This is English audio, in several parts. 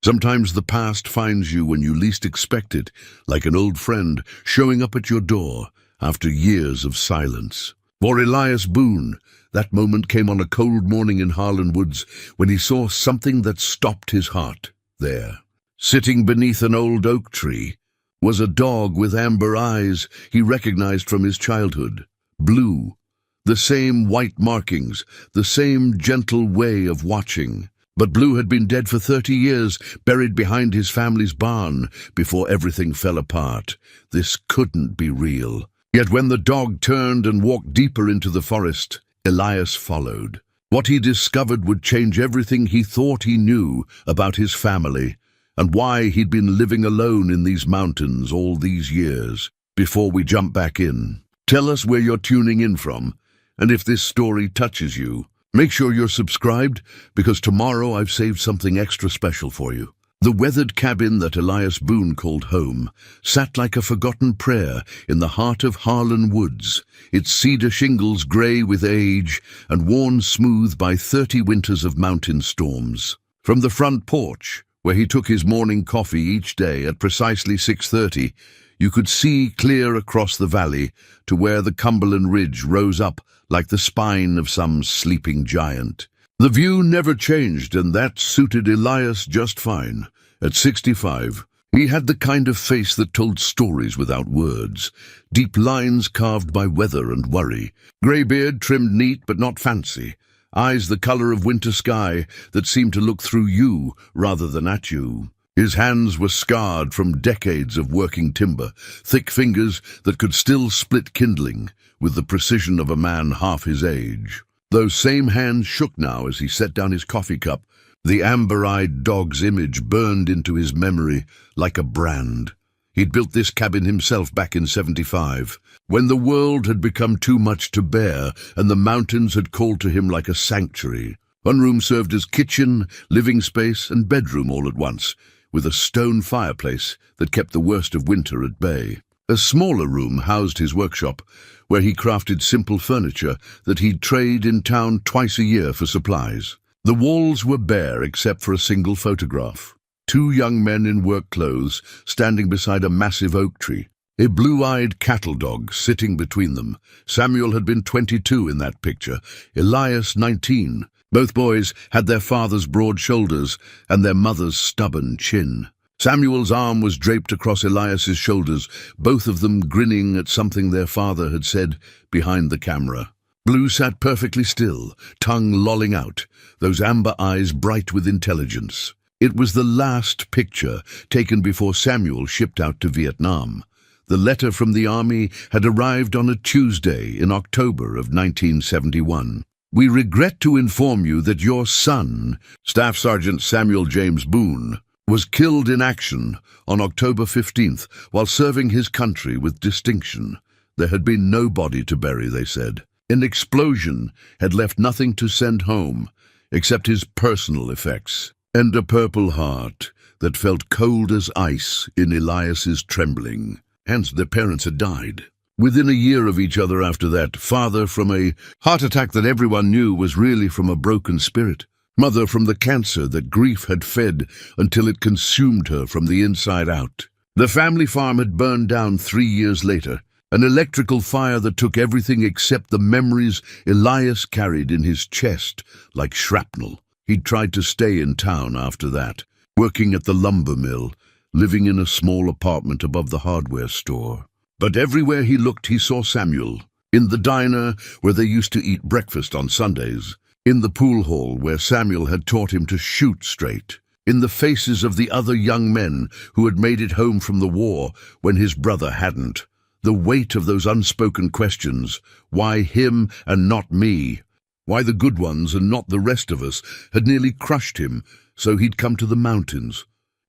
Sometimes the past finds you when you least expect it, like an old friend showing up at your door after years of silence. For Elias Boone, that moment came on a cold morning in Harlan Woods when he saw something that stopped his heart. There, sitting beneath an old oak tree, was a dog with amber eyes he recognized from his childhood. Blue, the same white markings, the same gentle way of watching. But Blue had been dead for 30 years, buried behind his family's barn before everything fell apart. This couldn't be real. Yet when the dog turned and walked deeper into the forest, Elias followed. What he discovered would change everything he thought he knew about his family and why he'd been living alone in these mountains all these years. Before we jump back in, tell us where you're tuning in from, and if this story touches you, make sure you're subscribed, because tomorrow I've saved something extra special for you. The weathered cabin that Elias Boone called home sat like a forgotten prayer in the heart of Harlan Woods, its cedar shingles grey with age and worn smooth by 30 winters of mountain storms. From the front porch, where he took his morning coffee each day at precisely 6:30, you could see clear across the valley to where the Cumberland Ridge rose up like the spine of some sleeping giant. The view never changed, and that suited Elias just fine. At 65, he had the kind of face that told stories without words, deep lines carved by weather and worry, grey beard trimmed neat but not fancy, eyes the colour of winter sky that seemed to look through you rather than at you. His hands were scarred from decades of working timber, thick fingers that could still split kindling with the precision of a man half his age. Those same hands shook now as he set down his coffee cup. The amber-eyed dog's image burned into his memory like a brand. He'd built this cabin himself back in 75, when the world had become too much to bear and the mountains had called to him like a sanctuary. One room served as kitchen, living space, and bedroom all at once, with a stone fireplace that kept the worst of winter at bay. A smaller room housed his workshop, where he crafted simple furniture that he'd trade in town twice a year for supplies. The walls were bare except for a single photograph. 2 young men in work clothes standing beside a massive oak tree. A blue-eyed cattle dog sitting between them. Samuel had been 22 in that picture, Elias 19. Both boys had their father's broad shoulders and their mother's stubborn chin. Samuel's arm was draped across Elias's shoulders, both of them grinning at something their father had said behind the camera. Blue sat perfectly still, tongue lolling out, those amber eyes bright with intelligence. It was the last picture taken before Samuel shipped out to Vietnam. The letter from the army had arrived on a Tuesday in October of 1971. "We regret to inform you that your son, Staff Sergeant Samuel James Boone, was killed in action on October 15th while serving his country with distinction. There had been no body to bury," they said. An explosion had left nothing to send home except his personal effects, and a purple heart that felt cold as ice in Elias's trembling. Hence, their parents had died within a year of each other after that. Father from a heart attack that everyone knew was really from a broken spirit. Mother from the cancer that grief had fed until it consumed her from the inside out. The family farm had burned down 3 years later, an electrical fire that took everything except the memories Elias carried in his chest like shrapnel. He'd tried to stay in town after that, working at the lumber mill, living in a small apartment above the hardware store. But everywhere he looked he saw Samuel, in the diner where they used to eat breakfast on Sundays, in the pool hall where Samuel had taught him to shoot straight, in the faces of the other young men who had made it home from the war when his brother hadn't. The weight of those unspoken questions, why him and not me, why the good ones and not the rest of us, had nearly crushed him, so he'd come to the mountains,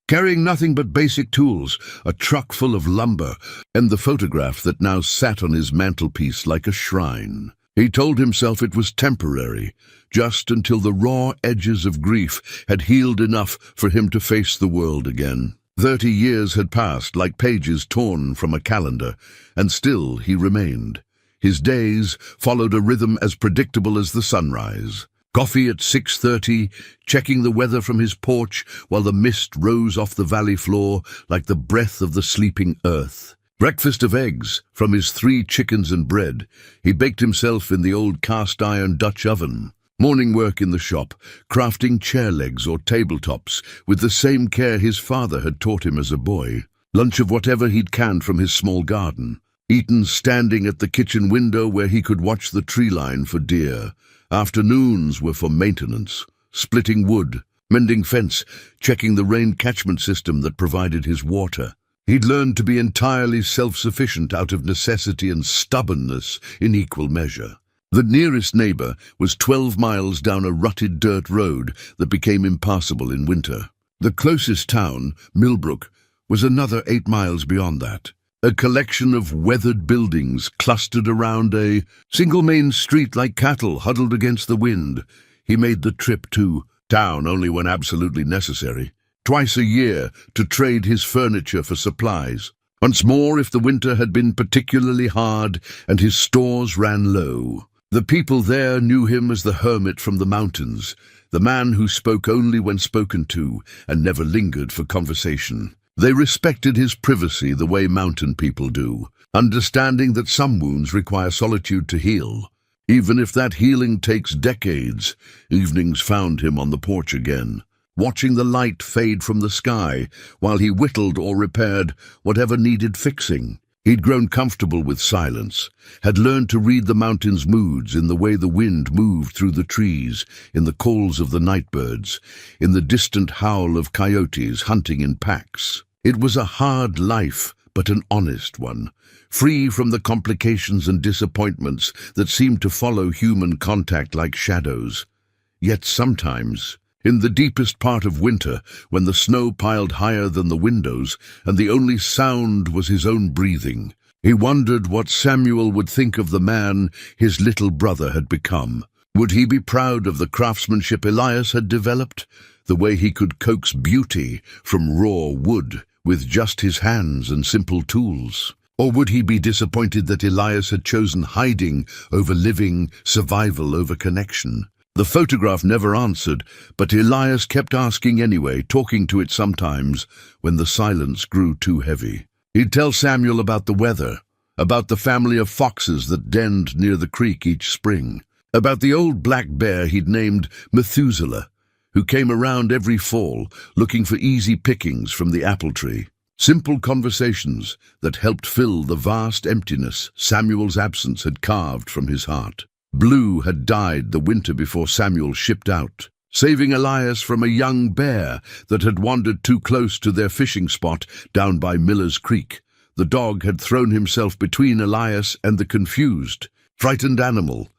carrying nothing but basic tools, a truck full of lumber, and the photograph that now sat on his mantelpiece like a shrine. He told himself it was temporary, just until the raw edges of grief had healed enough for him to face the world again. 30 years had passed like pages torn from a calendar, and still he remained. His days followed a rhythm as predictable as the sunrise. Coffee at 6:30, checking the weather from his porch while the mist rose off the valley floor like the breath of the sleeping earth. Breakfast of eggs from his 3 chickens and bread. He baked himself in the old cast-iron Dutch oven. Morning work in the shop, crafting chair legs or tabletops with the same care his father had taught him as a boy. Lunch of whatever he'd canned from his small garden. Eaten standing at the kitchen window where he could watch the tree line for deer. Afternoons were for maintenance, splitting wood, mending fence, checking the rain catchment system that provided his water. He'd learned to be entirely self-sufficient out of necessity and stubbornness in equal measure. The nearest neighbor was 12 miles down a rutted dirt road that became impassable in winter. The closest town, Millbrook, was another 8 miles beyond that. A collection of weathered buildings clustered around a single main street like cattle huddled against the wind. He made the trip to town only when absolutely necessary. Twice a year to trade his furniture for supplies. Once more if the winter had been particularly hard and his stores ran low. The people there knew him as the hermit from the mountains, the man who spoke only when spoken to and never lingered for conversation. They respected his privacy the way mountain people do, understanding that some wounds require solitude to heal. Even if that healing takes decades, evenings found him on the porch again, watching the light fade from the sky while he whittled or repaired whatever needed fixing. He'd grown comfortable with silence, had learned to read the mountain's moods in the way the wind moved through the trees, in the calls of the nightbirds, in the distant howl of coyotes hunting in packs. It was a hard life, but an honest one, free from the complications and disappointments that seemed to follow human contact like shadows. Yet sometimes, in the deepest part of winter, when the snow piled higher than the windows and the only sound was his own breathing, he wondered what Samuel would think of the man his little brother had become. Would he be proud of the craftsmanship Elias had developed, the way he could coax beauty from raw wood with just his hands and simple tools? Or would he be disappointed that Elias had chosen hiding over living, survival over connection? The photograph never answered, but Elias kept asking anyway, talking to it sometimes when the silence grew too heavy. He'd tell Samuel about the weather, about the family of foxes that denned near the creek each spring, about the old black bear he'd named Methuselah, who came around every fall looking for easy pickings from the apple tree. Simple conversations that helped fill the vast emptiness Samuel's absence had carved from his heart. Blue had died the winter before Samuel shipped out, saving Elias from a young bear that had wandered too close to their fishing spot down by Miller's Creek. The dog had thrown himself between Elias and the confused, frightened animal,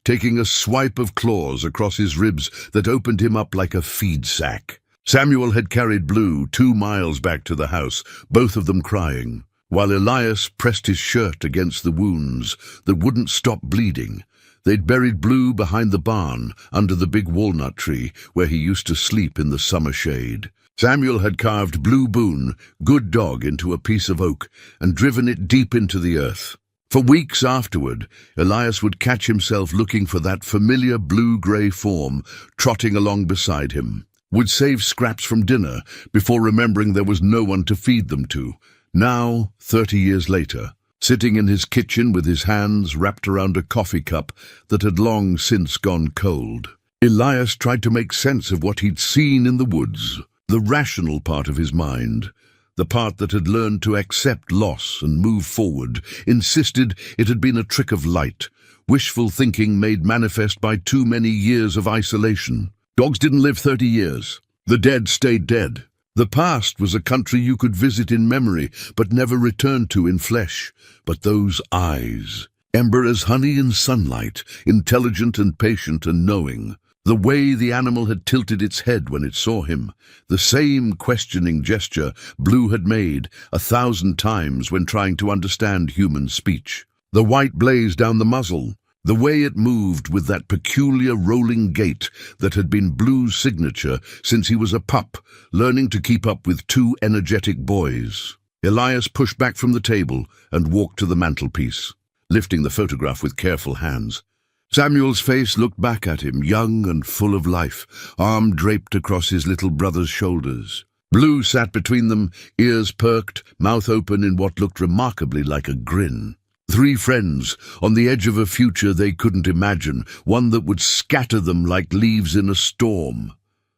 taking a swipe of claws across his ribs that opened him up like a feed sack. Samuel had carried Blue 2 miles back to the house, both of them crying, while Elias pressed his shirt against the wounds that wouldn't stop bleeding. They'd buried Blue behind the barn, under the big walnut tree, where he used to sleep in the summer shade. Samuel had carved Blue Boone, good dog, into a piece of oak and driven it deep into the earth. For weeks afterward, Elias would catch himself looking for that familiar blue-grey form trotting along beside him. Would save scraps from dinner before remembering there was no one to feed them to. Now, 30 years later, sitting in his kitchen with his hands wrapped around a coffee cup that had long since gone cold, Elias tried to make sense of what he'd seen in the woods, the rational part of his mind, the part that had learned to accept loss and move forward, insisted it had been a trick of light, wishful thinking made manifest by too many years of isolation. Dogs didn't live 30 years. The dead stayed dead. The past was a country you could visit in memory, but never return to in flesh. But those eyes, ember as honey in sunlight, intelligent and patient and knowing. The way the animal had tilted its head when it saw him, the same questioning gesture Blue had made 1,000 times when trying to understand human speech. The white blaze down the muzzle, the way it moved with that peculiar rolling gait that had been Blue's signature since he was a pup, learning to keep up with 2 energetic boys. Elias pushed back from the table and walked to the mantelpiece, lifting the photograph with careful hands. Samuel's face looked back at him, young and full of life, arm draped across his little brother's shoulders. Blue sat between them, ears perked, mouth open in what looked remarkably like a grin. Three friends, on the edge of a future they couldn't imagine, one that would scatter them like leaves in a storm.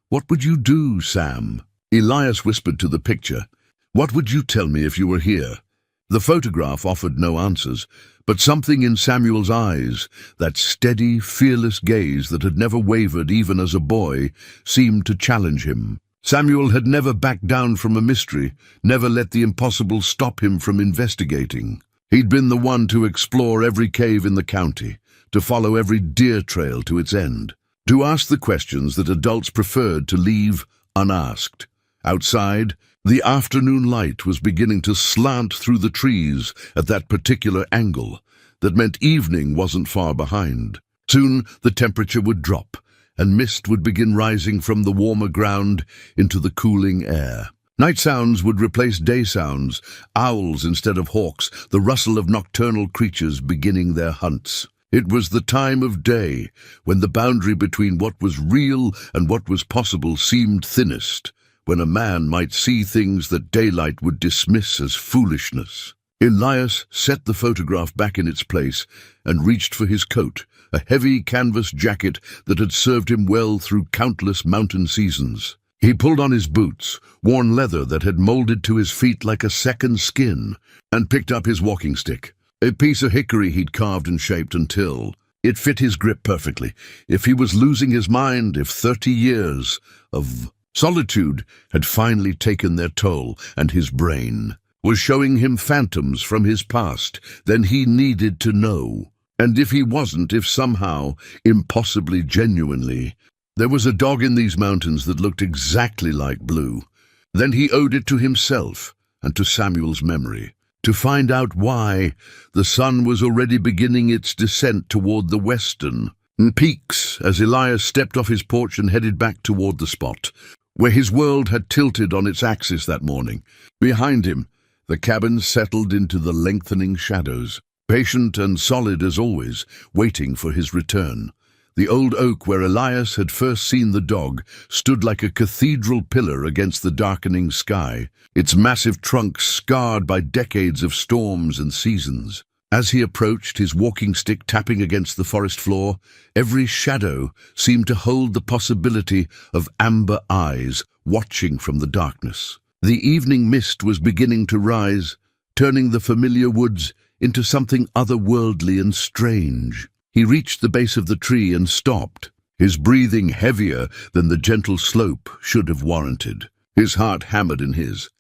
"What would you do, Sam?" Elias whispered to the picture. "What would you tell me if you were here?" The photograph offered no answers, but something in Samuel's eyes, that steady, fearless gaze that had never wavered even as a boy, seemed to challenge him. Samuel had never backed down from a mystery, never let the impossible stop him from investigating. He'd been the one to explore every cave in the county, to follow every deer trail to its end, to ask the questions that adults preferred to leave unasked. Outside, the afternoon light was beginning to slant through the trees at that particular angle that meant evening wasn't far behind. Soon the temperature would drop, and mist would begin rising from the warmer ground into the cooling air. Night sounds would replace day sounds, owls instead of hawks, the rustle of nocturnal creatures beginning their hunts. It was the time of day when the boundary between what was real and what was possible seemed thinnest, when a man might see things that daylight would dismiss as foolishness. Elias set the photograph back in its place and reached for his coat, a heavy canvas jacket that had served him well through countless mountain seasons. He pulled on his boots, worn leather that had molded to his feet like a second skin, and picked up his walking stick, a piece of hickory he'd carved and shaped until it fit his grip perfectly. If he was losing his mind, if 30 years of solitude had finally taken their toll, and his brain was showing him phantoms from his past, then he needed to know. And if he wasn't, if somehow, impossibly genuinely, there was a dog in these mountains that looked exactly like Blue, then he owed it to himself and to Samuel's memory to find out why the sun was already beginning its descent toward the western peaks as Elias stepped off his porch and headed back toward the spot where his world had tilted on its axis that morning. Behind him, the cabin settled into the lengthening shadows, patient and solid as always, waiting for his return. The old oak where Elias had first seen the dog stood like a cathedral pillar against the darkening sky, its massive trunk scarred by decades of storms and seasons. As he approached, his walking stick tapping against the forest floor, every shadow seemed to hold the possibility of amber eyes watching from the darkness. The evening mist was beginning to rise, turning the familiar woods into something otherworldly and strange. He reached the base of the tree and stopped, his breathing heavier than the gentle slope should have warranted. His heart hammered in his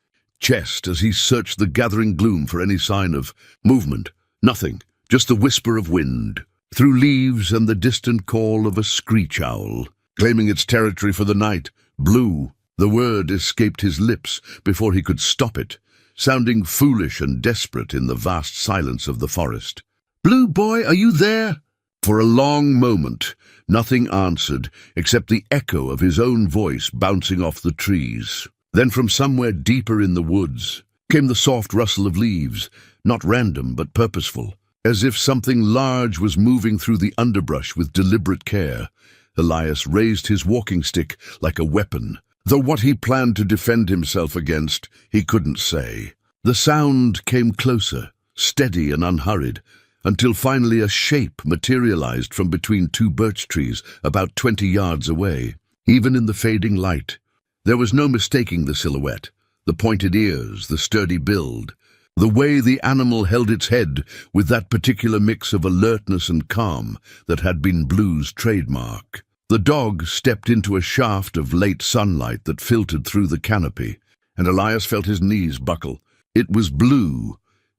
chest as he searched the gathering gloom for any sign of movement. Nothing, just the whisper of wind through leaves and the distant call of a screech owl, claiming its territory for the night. Blue, the word escaped his lips before he could stop it, sounding foolish and desperate in the vast silence of the forest. "Blue boy, are you there?" For a long moment, nothing answered except the echo of his own voice bouncing off the trees. Then from somewhere deeper in the woods came the soft rustle of leaves, not random but purposeful, as if something large was moving through the underbrush with deliberate care. Elias raised his walking stick like a weapon, though what he planned to defend himself against, he couldn't say. The sound came closer, steady and unhurried, until finally a shape materialized from between two birch trees about 20 yards away. Even in the fading light, there was no mistaking the silhouette, the pointed ears, the sturdy build, the way the animal held its head with that particular mix of alertness and calm that had been Blue's trademark. The dog stepped into a shaft of late sunlight that filtered through the canopy, and Elias felt his knees buckle. It was Blue,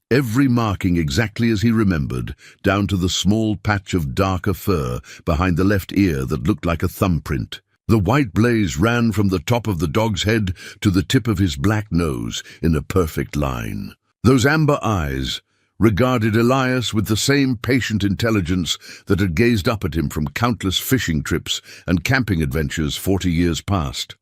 every marking exactly as he remembered, down to the small patch of darker fur behind the left ear that looked like a thumbprint. The white blaze ran from the top of the dog's head to the tip of his black nose in a perfect line. Those amber eyes regarded Elias with the same patient intelligence that had gazed up at him from countless fishing trips and camping adventures 40 years past.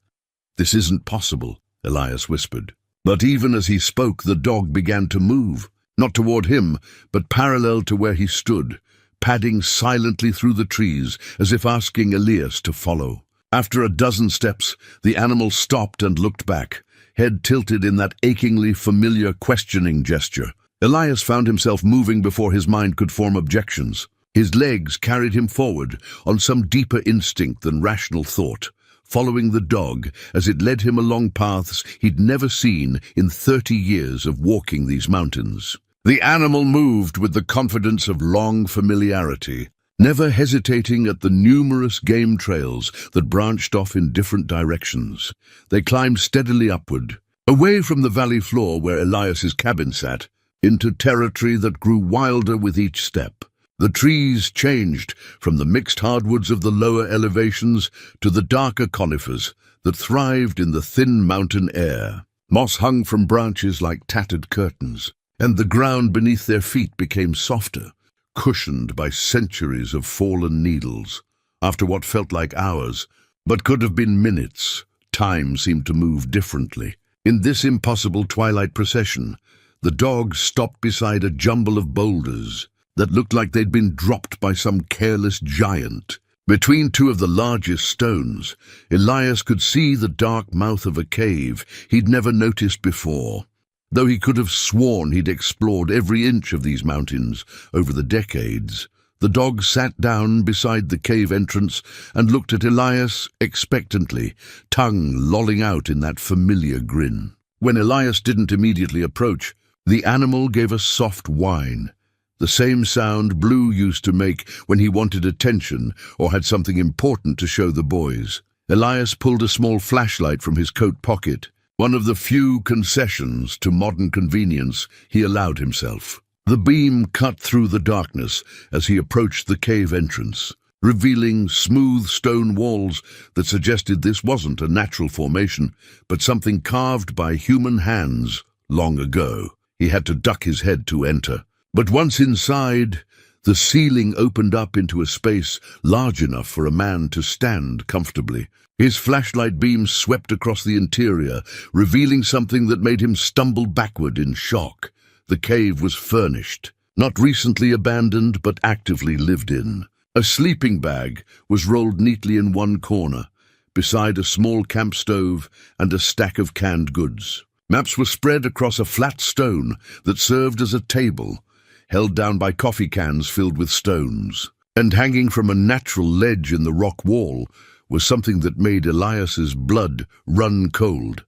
"This isn't possible," Elias whispered. But even as he spoke, the dog began to move. Not toward him, but parallel to where he stood, padding silently through the trees as if asking Elias to follow. After a dozen steps, the animal stopped and looked back, head tilted in that achingly familiar questioning gesture. Elias found himself moving before his mind could form objections. His legs carried him forward on some deeper instinct than rational thought, following the dog as it led him along paths he'd never seen in 30 years of walking these mountains. The animal moved with the confidence of long familiarity, never hesitating at the numerous game trails that branched off in different directions. They climbed steadily upward, away from the valley floor where Elias's cabin sat, into territory that grew wilder with each step. The trees changed from the mixed hardwoods of the lower elevations to the darker conifers that thrived in the thin mountain air. Moss hung from branches like tattered curtains, and the ground beneath their feet became softer, cushioned by centuries of fallen needles. After what felt like hours, but could have been minutes, time seemed to move differently. In this impossible twilight procession, the dog stopped beside a jumble of boulders that looked like they'd been dropped by some careless giant. Between two of the largest stones, Elias could see the dark mouth of a cave he'd never noticed before, though he could have sworn he'd explored every inch of these mountains over the decades. The dog sat down beside the cave entrance and looked at Elias expectantly, tongue lolling out in that familiar grin. When Elias didn't immediately approach, the animal gave a soft whine, the same sound Blue used to make when he wanted attention or had something important to show the boys. Elias pulled a small flashlight from his coat pocket, one of the few concessions to modern convenience he allowed himself. The beam cut through the darkness as he approached the cave entrance, revealing smooth stone walls that suggested this wasn't a natural formation, but something carved by human hands long ago. He had to duck his head to enter. But once inside, the ceiling opened up into a space large enough for a man to stand comfortably. His flashlight beam swept across the interior, revealing something that made him stumble backward in shock. The cave was furnished, not recently abandoned but actively lived in. A sleeping bag was rolled neatly in one corner, beside a small camp stove and a stack of canned goods. Maps were spread across a flat stone that served as a table, held down by coffee cans filled with stones. And hanging from a natural ledge in the rock wall was something that made Elias's blood run cold.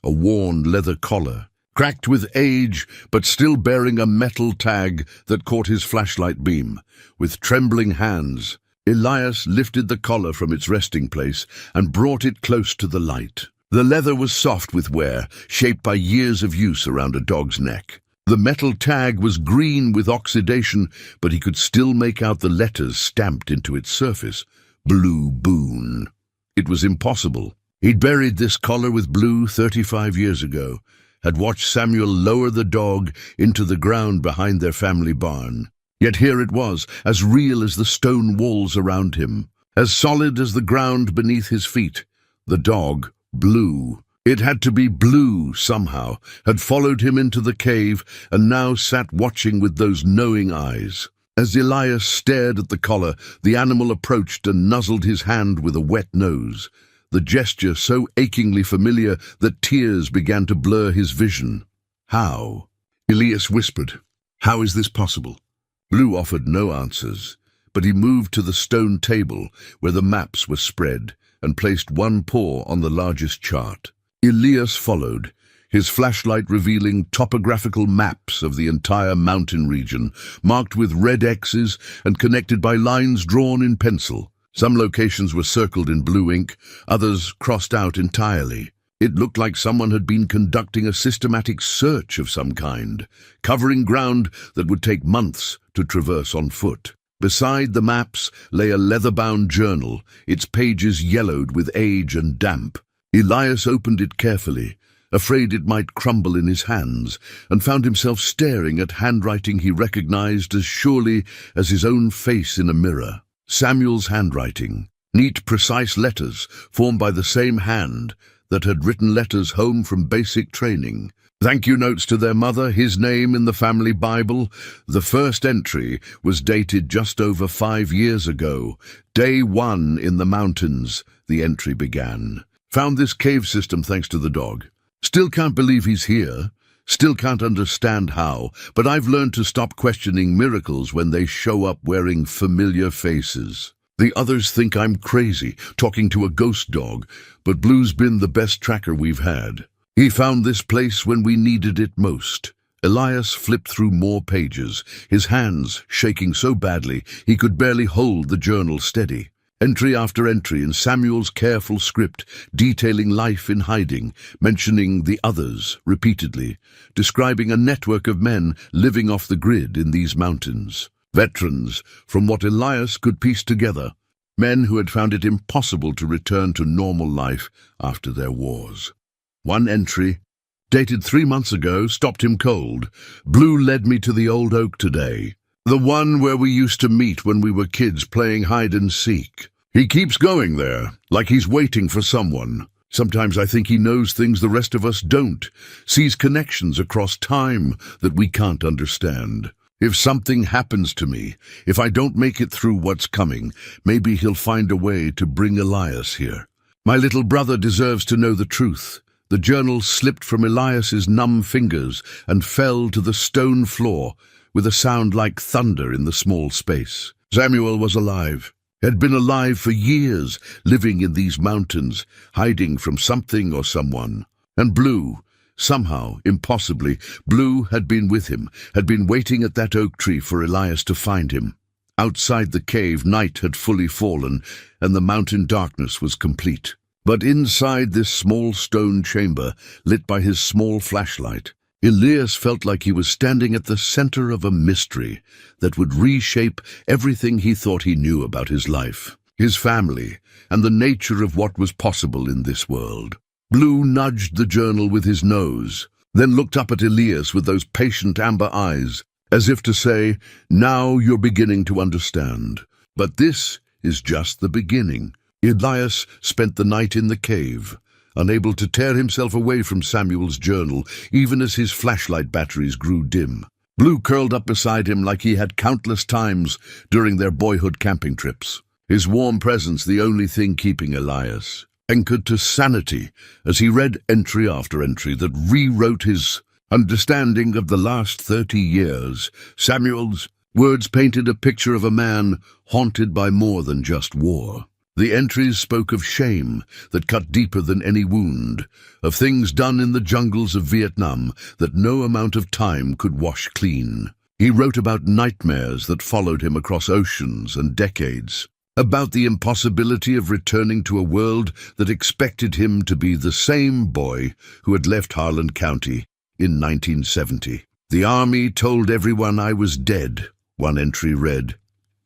A worn leather collar, cracked with age but still bearing a metal tag that caught his flashlight beam. With trembling hands, Elias lifted the collar from its resting place and brought it close to the light. The leather was soft with wear, shaped by years of use around a dog's neck. The metal tag was green with oxidation, but he could still make out the letters stamped into its surface. Blue Boone. It was impossible. He'd buried this collar with Blue 35 years ago, had watched Samuel lower the dog into the ground behind their family barn. Yet here it was, as real as the stone walls around him, as solid as the ground beneath his feet. The dog, Blue. It had to be Blue, somehow, had followed him into the cave and now sat watching with those knowing eyes. As Elias stared at the collar, the animal approached and nuzzled his hand with a wet nose, the gesture so achingly familiar that tears began to blur his vision. How? Elias whispered. How is this possible? Blue offered no answers, but he moved to the stone table where the maps were spread and placed one paw on the largest chart. Elias followed, his flashlight revealing topographical maps of the entire mountain region, marked with red X's and connected by lines drawn in pencil. Some locations were circled in blue ink, others crossed out entirely. It looked like someone had been conducting a systematic search of some kind, covering ground that would take months to traverse on foot. Beside the maps lay a leather-bound journal, its pages yellowed with age and damp. Elias opened it carefully, afraid it might crumble in his hands, and found himself staring at handwriting he recognized as surely as his own face in a mirror. Samuel's handwriting, neat, precise letters formed by the same hand that had written letters home from basic training. Thank you notes to their mother, his name in the family Bible. The first entry was dated just over 5 years ago. Day 1 in the mountains, the entry began. Found this cave system thanks to the dog. Still can't believe he's here. Still can't understand how, but I've learned to stop questioning miracles when they show up wearing familiar faces. The others think I'm crazy, talking to a ghost dog, but Blue's been the best tracker we've had. He found this place when we needed it most. Elias flipped through more pages, his hands shaking so badly he could barely hold the journal steady. Entry after entry in Samuel's careful script, detailing life in hiding, mentioning the others repeatedly, describing a network of men living off the grid in these mountains. Veterans, from what Elias could piece together, men who had found it impossible to return to normal life after their wars. One entry, dated 3 months ago, stopped him cold. Blue led me to the old oak today. The one where we used to meet when we were kids playing hide and seek. He keeps going there, like he's waiting for someone. Sometimes I think he knows things the rest of us don't, sees connections across time that we can't understand. If something happens to me, if I don't make it through what's coming, maybe he'll find a way to bring Elias here. My little brother deserves to know the truth. The journal slipped from Elias's numb fingers and fell to the stone floor with a sound like thunder in the small space. Samuel was alive, had been alive for years, living in these mountains, hiding from something or someone. And Blue, somehow, impossibly, Blue had been with him, had been waiting at that oak tree for Elias to find him. Outside the cave, night had fully fallen, and the mountain darkness was complete. But inside this small stone chamber, lit by his small flashlight, Elias felt like he was standing at the center of a mystery that would reshape everything he thought he knew about his life, his family, and the nature of what was possible in this world. Blue nudged the journal with his nose, then looked up at Elias with those patient amber eyes, as if to say, "Now you're beginning to understand. But this is just the beginning." Elias spent the night in the cave, unable to tear himself away from Samuel's journal, even as his flashlight batteries grew dim. Blue curled up beside him like he had countless times during their boyhood camping trips, his warm presence the only thing keeping Elias anchored to sanity as he read entry after entry that rewrote his understanding of the last 30 years. Samuel's words painted a picture of a man haunted by more than just war. The entries spoke of shame that cut deeper than any wound, of things done in the jungles of Vietnam that no amount of time could wash clean. He wrote about nightmares that followed him across oceans and decades, about the impossibility of returning to a world that expected him to be the same boy who had left Harlan County in 1970. "The army told everyone I was dead," one entry read,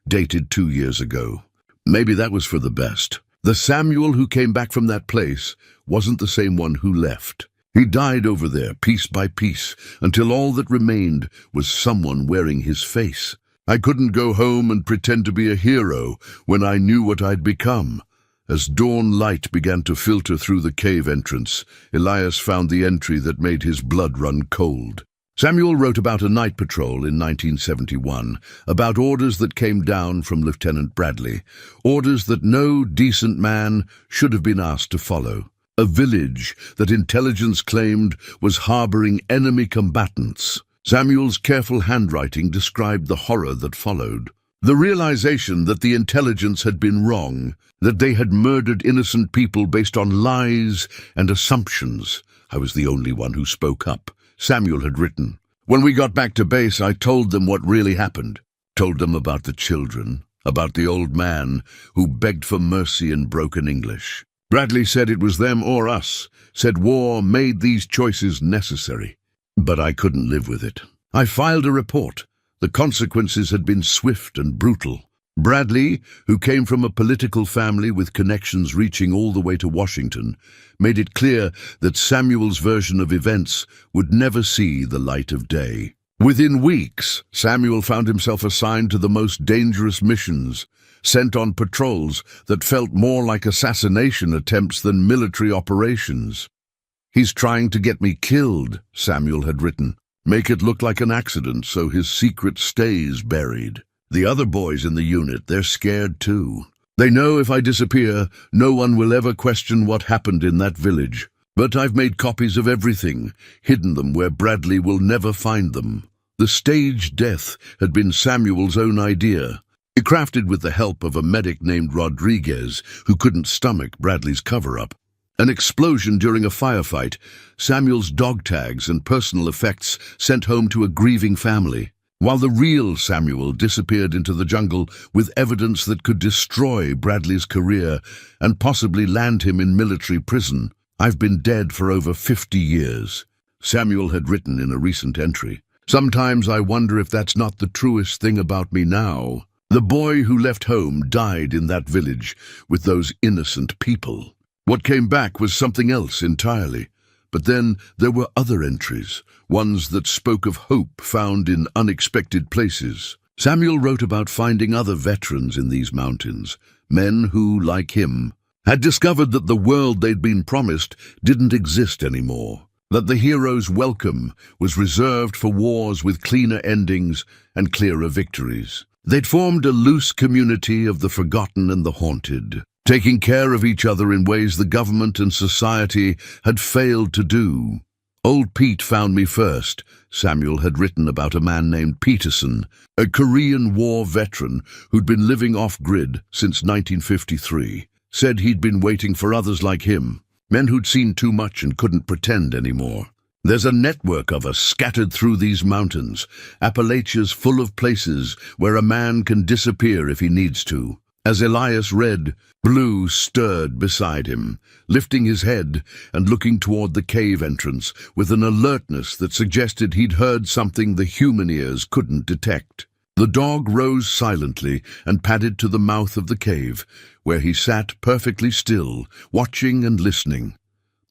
dated 2 years ago. Maybe that was for the best. The Samuel who came back from that place wasn't the same one who left. He died over there, piece by piece, until all that remained was someone wearing his face. I couldn't go home and pretend to be a hero when I knew what I'd become. As dawn light began to filter through the cave entrance, Elias found the entry that made his blood run cold. Samuel wrote about a night patrol in 1971, about orders that came down from Lieutenant Bradley, orders that no decent man should have been asked to follow. A village that intelligence claimed was harboring enemy combatants. Samuel's careful handwriting described the horror that followed. The realization that the intelligence had been wrong, that they had murdered innocent people based on lies and assumptions. I was the only one who spoke up. Samuel had written, "When we got back to base, I told them what really happened. Told them about the children, about the old man who begged for mercy in broken English. Bradley said it was them or us, said war made these choices necessary. But I couldn't live with it. I filed a report. The consequences had been swift and brutal. Bradley, who came from a political family with connections reaching all the way to Washington, made it clear that Samuel's version of events would never see the light of day. Within weeks, Samuel found himself assigned to the most dangerous missions, sent on patrols that felt more like assassination attempts than military operations. "He's trying to get me killed," Samuel had written. "Make it look like an accident so his secret stays buried." The other boys in the unit, they're scared too. They know if I disappear, no one will ever question what happened in that village. But I've made copies of everything, hidden them where Bradley will never find them. The staged death had been Samuel's own idea. He crafted with the help of a medic named Rodriguez, who couldn't stomach Bradley's cover-up. An explosion during a firefight, Samuel's dog tags and personal effects sent home to a grieving family, while the real Samuel disappeared into the jungle with evidence that could destroy Bradley's career and possibly land him in military prison. "I've been dead for over 50 years, Samuel had written in a recent entry. "Sometimes I wonder if that's not the truest thing about me now. The boy who left home died in that village with those innocent people. What came back was something else entirely. But then there were other entries, ones that spoke of hope found in unexpected places. Samuel wrote about finding other veterans in these mountains, men who, like him, had discovered that the world they'd been promised didn't exist anymore, that the hero's welcome was reserved for wars with cleaner endings and clearer victories. They'd formed a loose community of the forgotten and the haunted, taking care of each other in ways the government and society had failed to do. "Old Pete found me first," Samuel had written about a man named Peterson, a Korean War veteran who'd been living off-grid since 1953. Said he'd been waiting for others like him, men who'd seen too much and couldn't pretend anymore. "There's a network of us scattered through these mountains, Appalachia's full of places where a man can disappear if he needs to." As Elias read, Blue stirred beside him, lifting his head and looking toward the cave entrance with an alertness that suggested he'd heard something the human ears couldn't detect. The dog rose silently and padded to the mouth of the cave, where he sat perfectly still, watching and listening.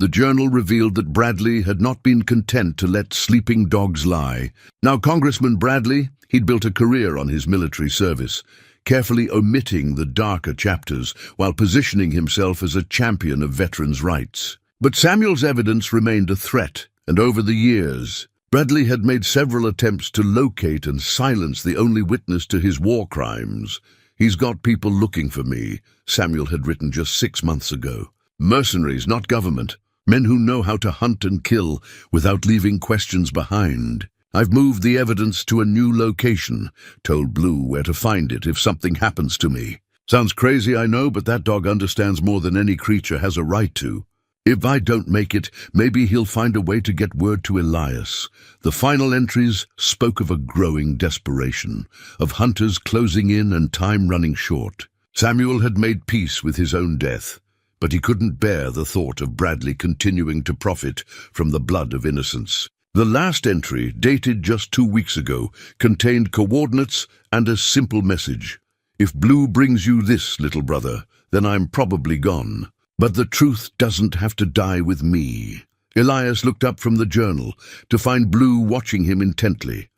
The journal revealed that Bradley had not been content to let sleeping dogs lie. Now Congressman Bradley, he'd built a career on his military service, carefully omitting the darker chapters while positioning himself as a champion of veterans' rights. But Samuel's evidence remained a threat, and over the years, Bradley had made several attempts to locate and silence the only witness to his war crimes. "He's got people looking for me," Samuel had written just 6 months ago. "Mercenaries, not government. Men who know how to hunt and kill without leaving questions behind. I've moved the evidence to a new location, told Blue where to find it if something happens to me. Sounds crazy, I know, but that dog understands more than any creature has a right to. If I don't make it, maybe he'll find a way to get word to Elias." The final entries spoke of a growing desperation, of hunters closing in and time running short. Samuel had made peace with his own death, but he couldn't bear the thought of Bradley continuing to profit from the blood of innocents. The last entry, dated just 2 weeks ago, contained coordinates and a simple message. "If Blue brings you this, little brother, then I'm probably gone. But the truth doesn't have to die with me." Elias looked up from the journal to find Blue watching him intently,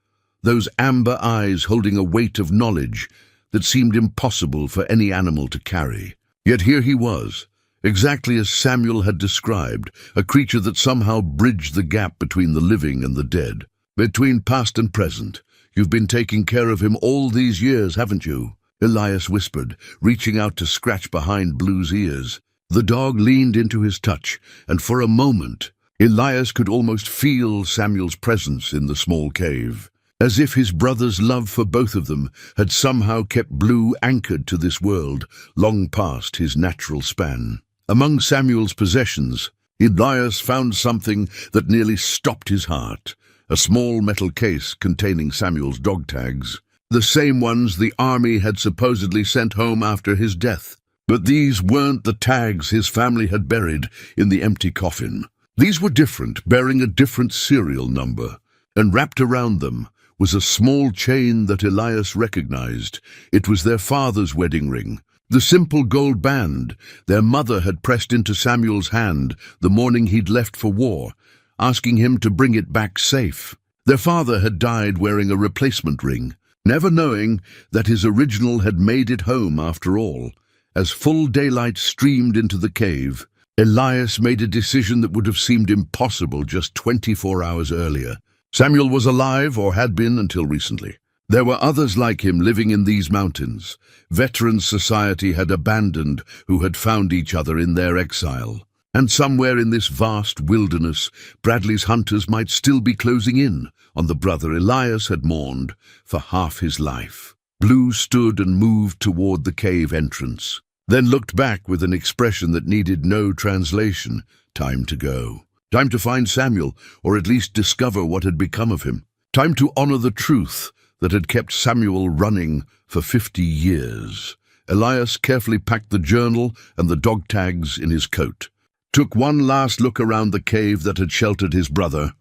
those amber eyes holding a weight of knowledge that seemed impossible for any animal to carry. Yet here he was, exactly as Samuel had described, a creature that somehow bridged the gap between the living and the dead. "Between past and present. You've been taking care of him all these years, haven't you?" Elias whispered, reaching out to scratch behind Blue's ears. The dog leaned into his touch, and for a moment, Elias could almost feel Samuel's presence in the small cave, as if his brother's love for both of them had somehow kept Blue anchored to this world, long past his natural span. Among Samuel's possessions, Elias found something that nearly stopped his heart, a small metal case containing Samuel's dog tags, the same ones the army had supposedly sent home after his death. But these weren't the tags his family had buried in the empty coffin. These were different, bearing a different serial number, and wrapped around them was a small chain that Elias recognized. It was their father's wedding ring, the simple gold band their mother had pressed into Samuel's hand the morning he'd left for war, asking him to bring it back safe. Their father had died wearing a replacement ring, never knowing that his original had made it home after all. As full daylight streamed into the cave, Elias made a decision that would have seemed impossible just 24 hours earlier. Samuel was alive, or had been until recently. There were others like him living in these mountains. Veterans society had abandoned who had found each other in their exile. And somewhere in this vast wilderness, Bradley's hunters might still be closing in on the brother Elias had mourned for half his life. Blue stood and moved toward the cave entrance, then looked back with an expression that needed no translation. Time to go. Time to find Samuel, or at least discover what had become of him. Time to honor the truth that had kept Samuel running for 50 years. Elias carefully packed the journal and the dog tags in his coat, took one last look around the cave that had sheltered his brother,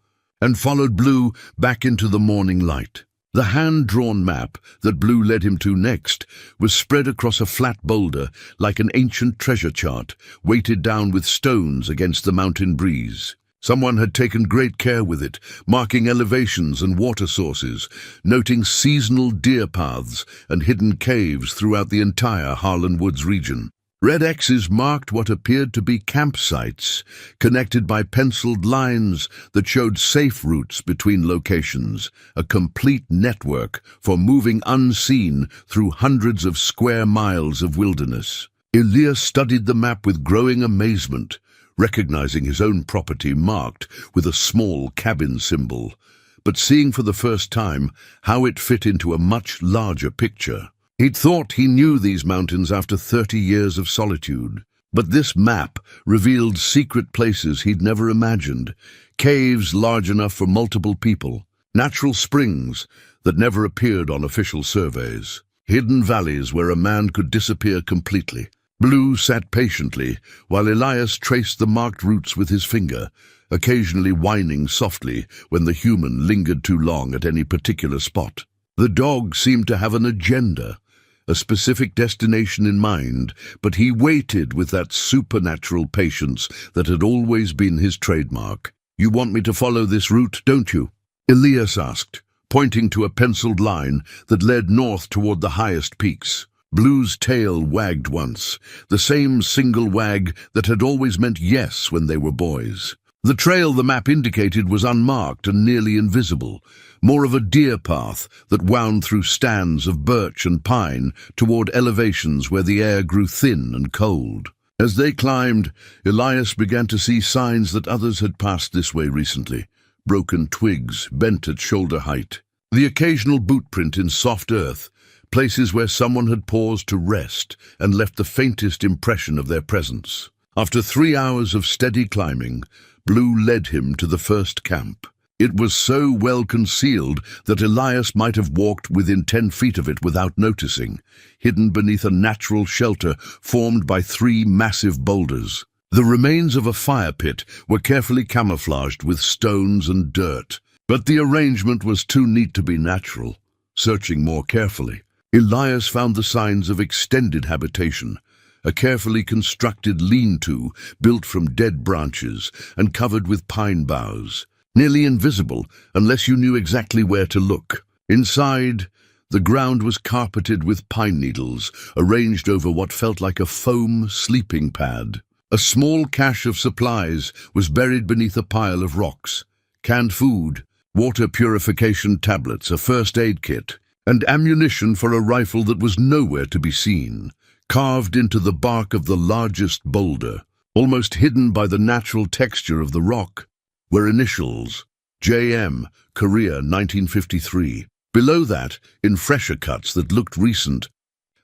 and followed Blue back into the morning light. The hand-drawn map that Blue led him to next was spread across a flat boulder like an ancient treasure chart, weighted down with stones against the mountain breeze. Someone had taken great care with it, marking elevations and water sources, noting seasonal deer paths and hidden caves throughout the entire Harlan Woods region. Red X's marked what appeared to be campsites, connected by penciled lines that showed safe routes between locations, a complete network for moving unseen through hundreds of square miles of wilderness. Elias studied the map with growing amazement, recognizing his own property marked with a small cabin symbol, but seeing for the first time how it fit into a much larger picture. He'd thought he knew these mountains after 30 years of solitude, but this map revealed secret places he'd never imagined, caves large enough for multiple people, natural springs that never appeared on official surveys, hidden valleys where a man could disappear completely. Blue sat patiently while Elias traced the marked routes with his finger, occasionally whining softly when the human lingered too long at any particular spot. The dog seemed to have an agenda, a specific destination in mind, but he waited with that supernatural patience that had always been his trademark. "You want me to follow this route, don't you?" Elias asked, pointing to a penciled line that led north toward the highest peaks. Blue's tail wagged once, the same single wag that had always meant yes when they were boys. The trail the map indicated was unmarked and nearly invisible, more of a deer path that wound through stands of birch and pine toward elevations where the air grew thin and cold. As they climbed, Elias began to see signs that others had passed this way recently, broken twigs bent at shoulder height, the occasional boot print in soft earth, places where someone had paused to rest and left the faintest impression of their presence. After 3 hours of steady climbing, Blue led him to the first camp. It was so well concealed that Elias might have walked within 10 feet of it without noticing, hidden beneath a natural shelter formed by 3 massive boulders. The remains of a fire pit were carefully camouflaged with stones and dirt, but the arrangement was too neat to be natural. Searching more carefully, Elias found the signs of extended habitation, a carefully constructed lean-to built from dead branches and covered with pine boughs, nearly invisible unless you knew exactly where to look. Inside, the ground was carpeted with pine needles, arranged over what felt like a foam sleeping pad. A small cache of supplies was buried beneath a pile of rocks. Canned food, water purification tablets, a first aid kit, and ammunition for a rifle that was nowhere to be seen. Carved into the bark of the largest boulder, almost hidden by the natural texture of the rock, were initials, J.M., Korea 1953. Below that, in fresher cuts that looked recent,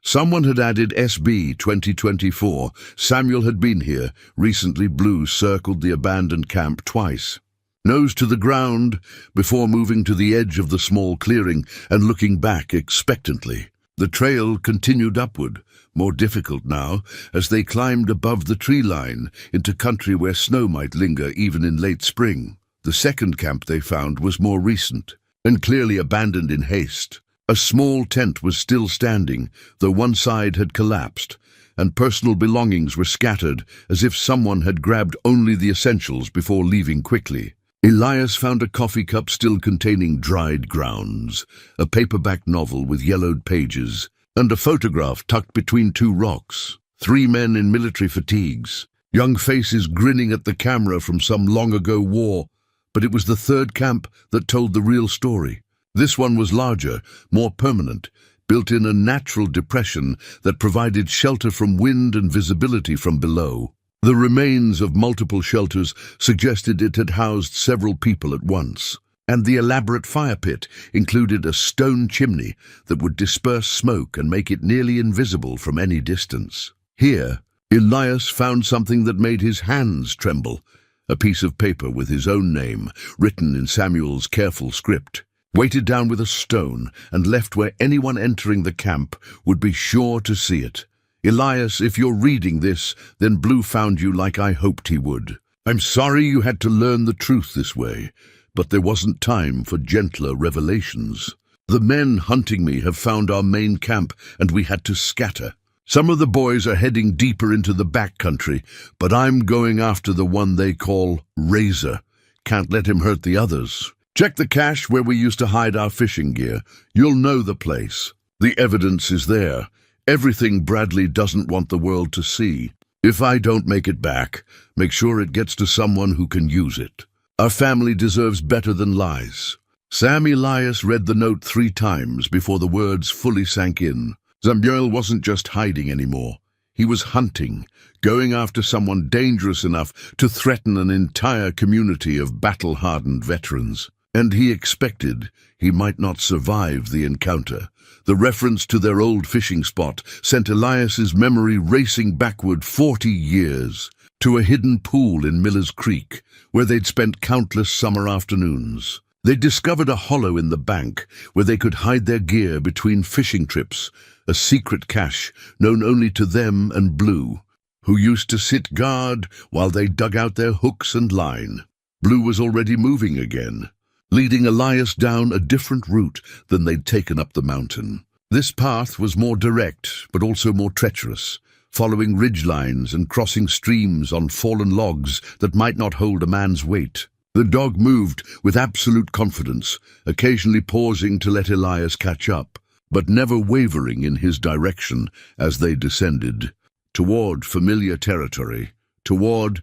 someone had added SB 2024. Samuel had been here. Recently. Blue circled the abandoned camp twice, nose to the ground, before moving to the edge of the small clearing and looking back expectantly. The trail continued upward, more difficult now, as they climbed above the tree line into country where snow might linger even in late spring. The second camp they found was more recent, and clearly abandoned in haste. A small tent was still standing, though one side had collapsed, and personal belongings were scattered as if someone had grabbed only the essentials before leaving quickly. Elias found a coffee cup still containing dried grounds, a paperback novel with yellowed pages, and a photograph tucked between two rocks. 3 men in military fatigues, young faces grinning at the camera from some long-ago war, but it was the third camp that told the real story. This one was larger, more permanent, built in a natural depression that provided shelter from wind and visibility from below. The remains of multiple shelters suggested it had housed several people at once, and the elaborate fire pit included a stone chimney that would disperse smoke and make it nearly invisible from any distance. Here, Elias found something that made his hands tremble, a piece of paper with his own name, written in Samuel's careful script, weighted down with a stone and left where anyone entering the camp would be sure to see it. Elias, if you're reading this, then Blue found you like I hoped he would. I'm sorry you had to learn the truth this way, but there wasn't time for gentler revelations. The men hunting me have found our main camp, and we had to scatter. Some of the boys are heading deeper into the back country, but I'm going after the one they call Razor. Can't let him hurt the others. Check the cache where we used to hide our fishing gear. You'll know the place. The evidence is there. Everything Bradley doesn't want the world to see. If I don't make it back, make sure it gets to someone who can use it. Our family deserves better than lies. Sam Elias read the note 3 times before the words fully sank in. Samuel wasn't just hiding anymore. He was hunting, going after someone dangerous enough to threaten an entire community of battle-hardened veterans. And he expected he might not survive the encounter. The reference to their old fishing spot sent Elias's memory racing backward 40 years, to a hidden pool in Miller's Creek, where they'd spent countless summer afternoons. They'd discovered a hollow in the bank where they could hide their gear between fishing trips, a secret cache known only to them and Blue, who used to sit guard while they dug out their hooks and line. Blue was already moving again, leading Elias down a different route than they'd taken up the mountain. This path was more direct, but also more treacherous, following ridgelines and crossing streams on fallen logs that might not hold a man's weight. The dog moved with absolute confidence, occasionally pausing to let Elias catch up, but never wavering in his direction as they descended, toward familiar territory, toward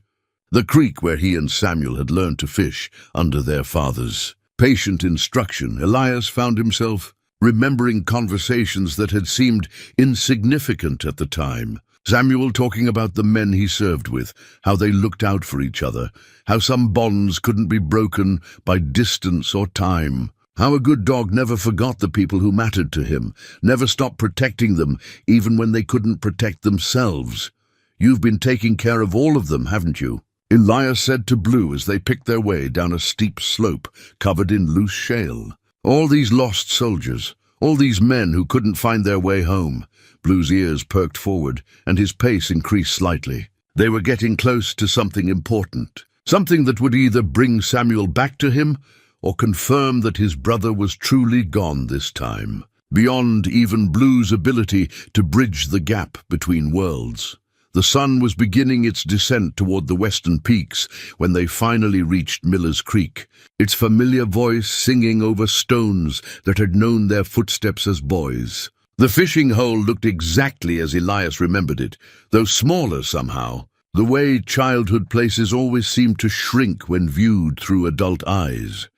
the creek where he and Samuel had learned to fish under their fathers. Patient instruction, Elias found himself remembering conversations that had seemed insignificant at the time. Samuel talking about the men he served with, how they looked out for each other, how some bonds couldn't be broken by distance or time, how a good dog never forgot the people who mattered to him, never stopped protecting them even when they couldn't protect themselves. You've been taking care of all of them, haven't you? Elias said to Blue as they picked their way down a steep slope covered in loose shale. All these lost soldiers, all these men who couldn't find their way home. Blue's ears perked forward, and his pace increased slightly. They were getting close to something important, something that would either bring Samuel back to him or confirm that his brother was truly gone this time, beyond even Blue's ability to bridge the gap between worlds. The sun was beginning its descent toward the western peaks when they finally reached Miller's Creek, its familiar voice singing over stones that had known their footsteps as boys. The fishing hole looked exactly as Elias remembered it, though smaller somehow, the way childhood places always seemed to shrink when viewed through adult eyes.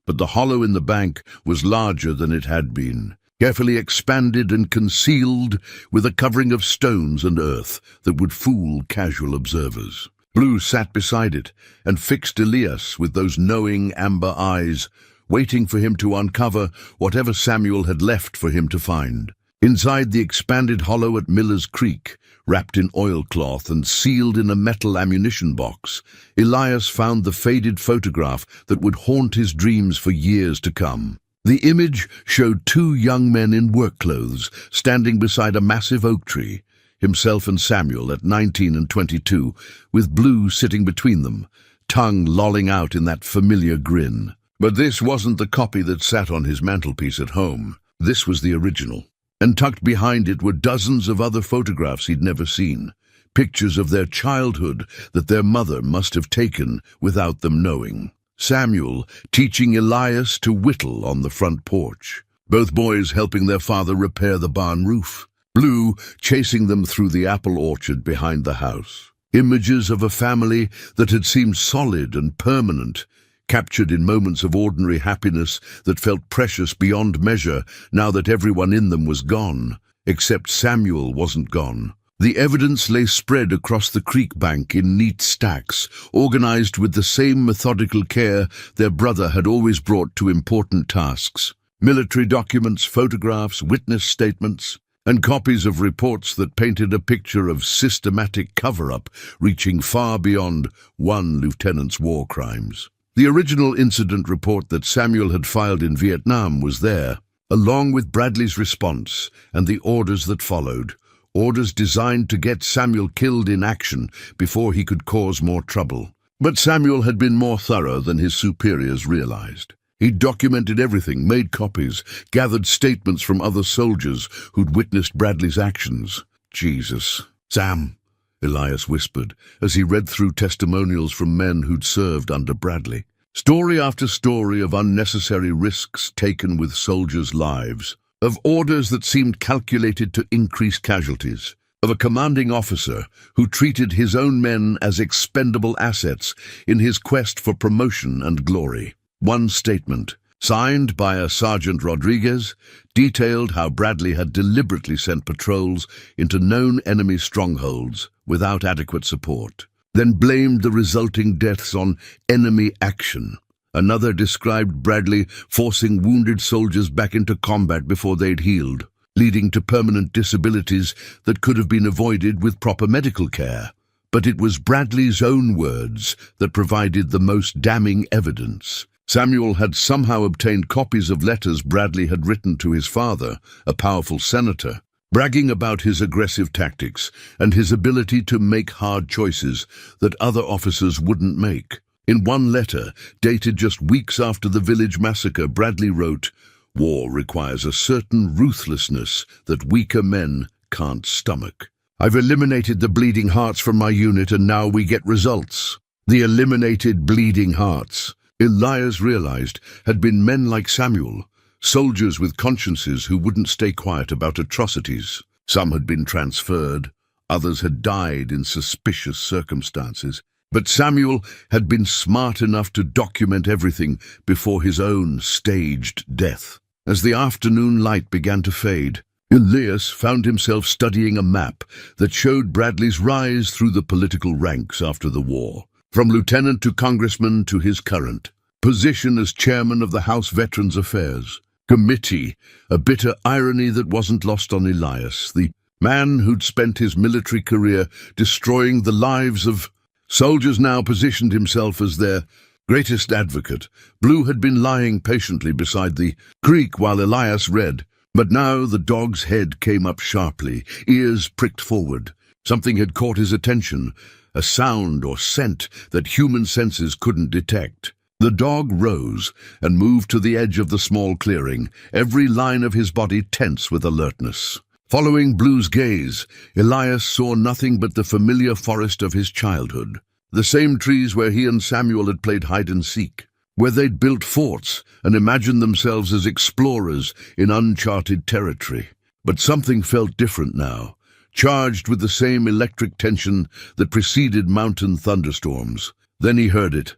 But the hollow in the bank was larger than it had been, carefully expanded and concealed with a covering of stones and earth that would fool casual observers. Blue sat beside it and fixed Elias with those knowing amber eyes, waiting for him to uncover whatever Samuel had left for him to find. Inside the expanded hollow at Miller's Creek, wrapped in oilcloth and sealed in a metal ammunition box, Elias found the faded photograph that would haunt his dreams for years to come. The image showed 2 young men in work clothes standing beside a massive oak tree, himself and Samuel at 19 and 22, with Blue sitting between them, tongue lolling out in that familiar grin. But this wasn't the copy that sat on his mantelpiece at home. This was the original. And tucked behind it were dozens of other photographs he'd never seen, pictures of their childhood that their mother must have taken without them knowing. Samuel teaching Elias to whittle on the front porch, both boys helping their father repair the barn roof, Blue chasing them through the apple orchard behind the house. Images of a family that had seemed solid and permanent, captured in moments of ordinary happiness that felt precious beyond measure now that everyone in them was gone, except Samuel wasn't gone. The evidence lay spread across the creek bank in neat stacks, organized with the same methodical care their brother had always brought to important tasks. Military documents, photographs, witness statements, and copies of reports that painted a picture of systematic cover-up reaching far beyond one lieutenant's war crimes. The original incident report that Samuel had filed in Vietnam was there, along with Bradley's response and the orders that followed. Orders designed to get Samuel killed in action before he could cause more trouble. But Samuel had been more thorough than his superiors realized. He documented everything, made copies, gathered statements from other soldiers who'd witnessed Bradley's actions. Jesus. Sam, Elias whispered as he read through testimonials from men who'd served under Bradley. Story after story of unnecessary risks taken with soldiers' lives, of orders that seemed calculated to increase casualties, of a commanding officer who treated his own men as expendable assets in his quest for promotion and glory. One statement, signed by a Sergeant Rodriguez, detailed how Bradley had deliberately sent patrols into known enemy strongholds without adequate support, then blamed the resulting deaths on enemy action. Another described Bradley forcing wounded soldiers back into combat before they'd healed, leading to permanent disabilities that could have been avoided with proper medical care. But it was Bradley's own words that provided the most damning evidence. Samuel had somehow obtained copies of letters Bradley had written to his father, a powerful senator, bragging about his aggressive tactics and his ability to make hard choices that other officers wouldn't make. In one letter, dated just weeks after the village massacre, Bradley wrote, "War requires a certain ruthlessness that weaker men can't stomach. I've eliminated the bleeding hearts from my unit and now we get results." The eliminated bleeding hearts, Elias realized, had been men like Samuel, soldiers with consciences who wouldn't stay quiet about atrocities. Some had been transferred, others had died in suspicious circumstances. But Samuel had been smart enough to document everything before his own staged death. As the afternoon light began to fade, Elias found himself studying a map that showed Bradley's rise through the political ranks after the war, from lieutenant to congressman to his current position as chairman of the House Veterans Affairs Committee, a bitter irony that wasn't lost on Elias, the man who'd spent his military career destroying the lives of soldiers now positioned himself as their greatest advocate. Blue had been lying patiently beside the creek while Elias read, but now the dog's head came up sharply, ears pricked forward. Something had caught his attention, a sound or scent that human senses couldn't detect. The dog rose and moved to the edge of the small clearing, every line of his body tense with alertness. Following Blue's gaze, Elias saw nothing but the familiar forest of his childhood, the same trees where he and Samuel had played hide-and-seek, where they'd built forts and imagined themselves as explorers in uncharted territory. But something felt different now, charged with the same electric tension that preceded mountain thunderstorms. Then he heard it,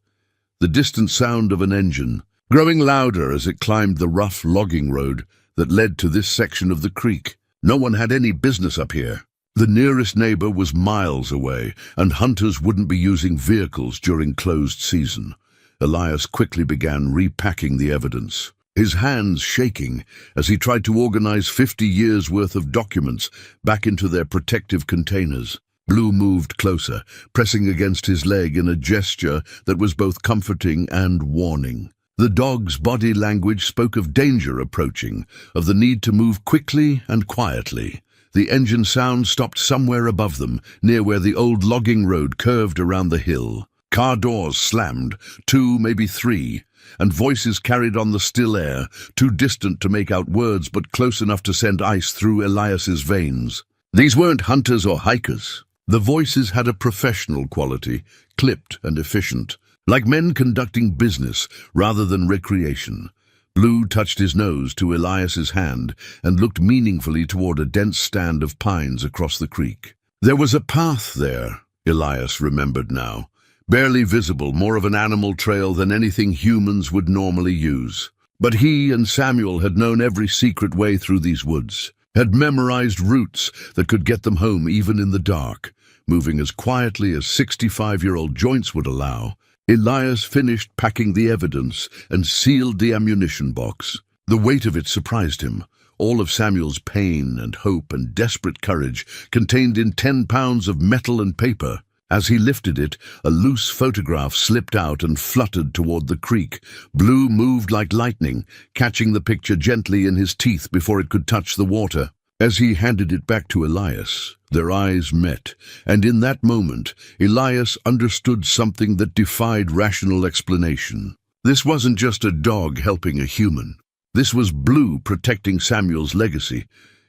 the distant sound of an engine, growing louder as it climbed the rough logging road that led to this section of the creek. No one had any business up here. The nearest neighbor was miles away, and hunters wouldn't be using vehicles during closed season. Elias quickly began repacking the evidence, his hands shaking as he tried to organize 50 years' worth of documents back into their protective containers. Blue moved closer, pressing against his leg in a gesture that was both comforting and warning. The dog's body language spoke of danger approaching, of the need to move quickly and quietly. The engine sound stopped somewhere above them, near where the old logging road curved around the hill. Car doors slammed, 2, maybe 3, and voices carried on the still air, too distant to make out words but close enough to send ice through Elias's veins. These weren't hunters or hikers. The voices had a professional quality, clipped and efficient, like men conducting business rather than recreation. Blue touched his nose to Elias's hand and looked meaningfully toward a dense stand of pines across the creek. There was a path there, Elias remembered now, barely visible, more of an animal trail than anything humans would normally use. But he and Samuel had known every secret way through these woods, had memorized routes that could get them home even in the dark, moving as quietly as 65-year-old joints would allow. Elias finished packing the evidence and sealed the ammunition box. The weight of it surprised him. All of Samuel's pain and hope and desperate courage contained in 10 pounds of metal and paper. As he lifted it, a loose photograph slipped out and fluttered toward the creek. Blue moved like lightning, catching the picture gently in his teeth before it could touch the water. As he handed it back to Elias, their eyes met, and in that moment, Elias understood something that defied rational explanation. This wasn't just a dog helping a human. This was Blue protecting Samuel's legacy,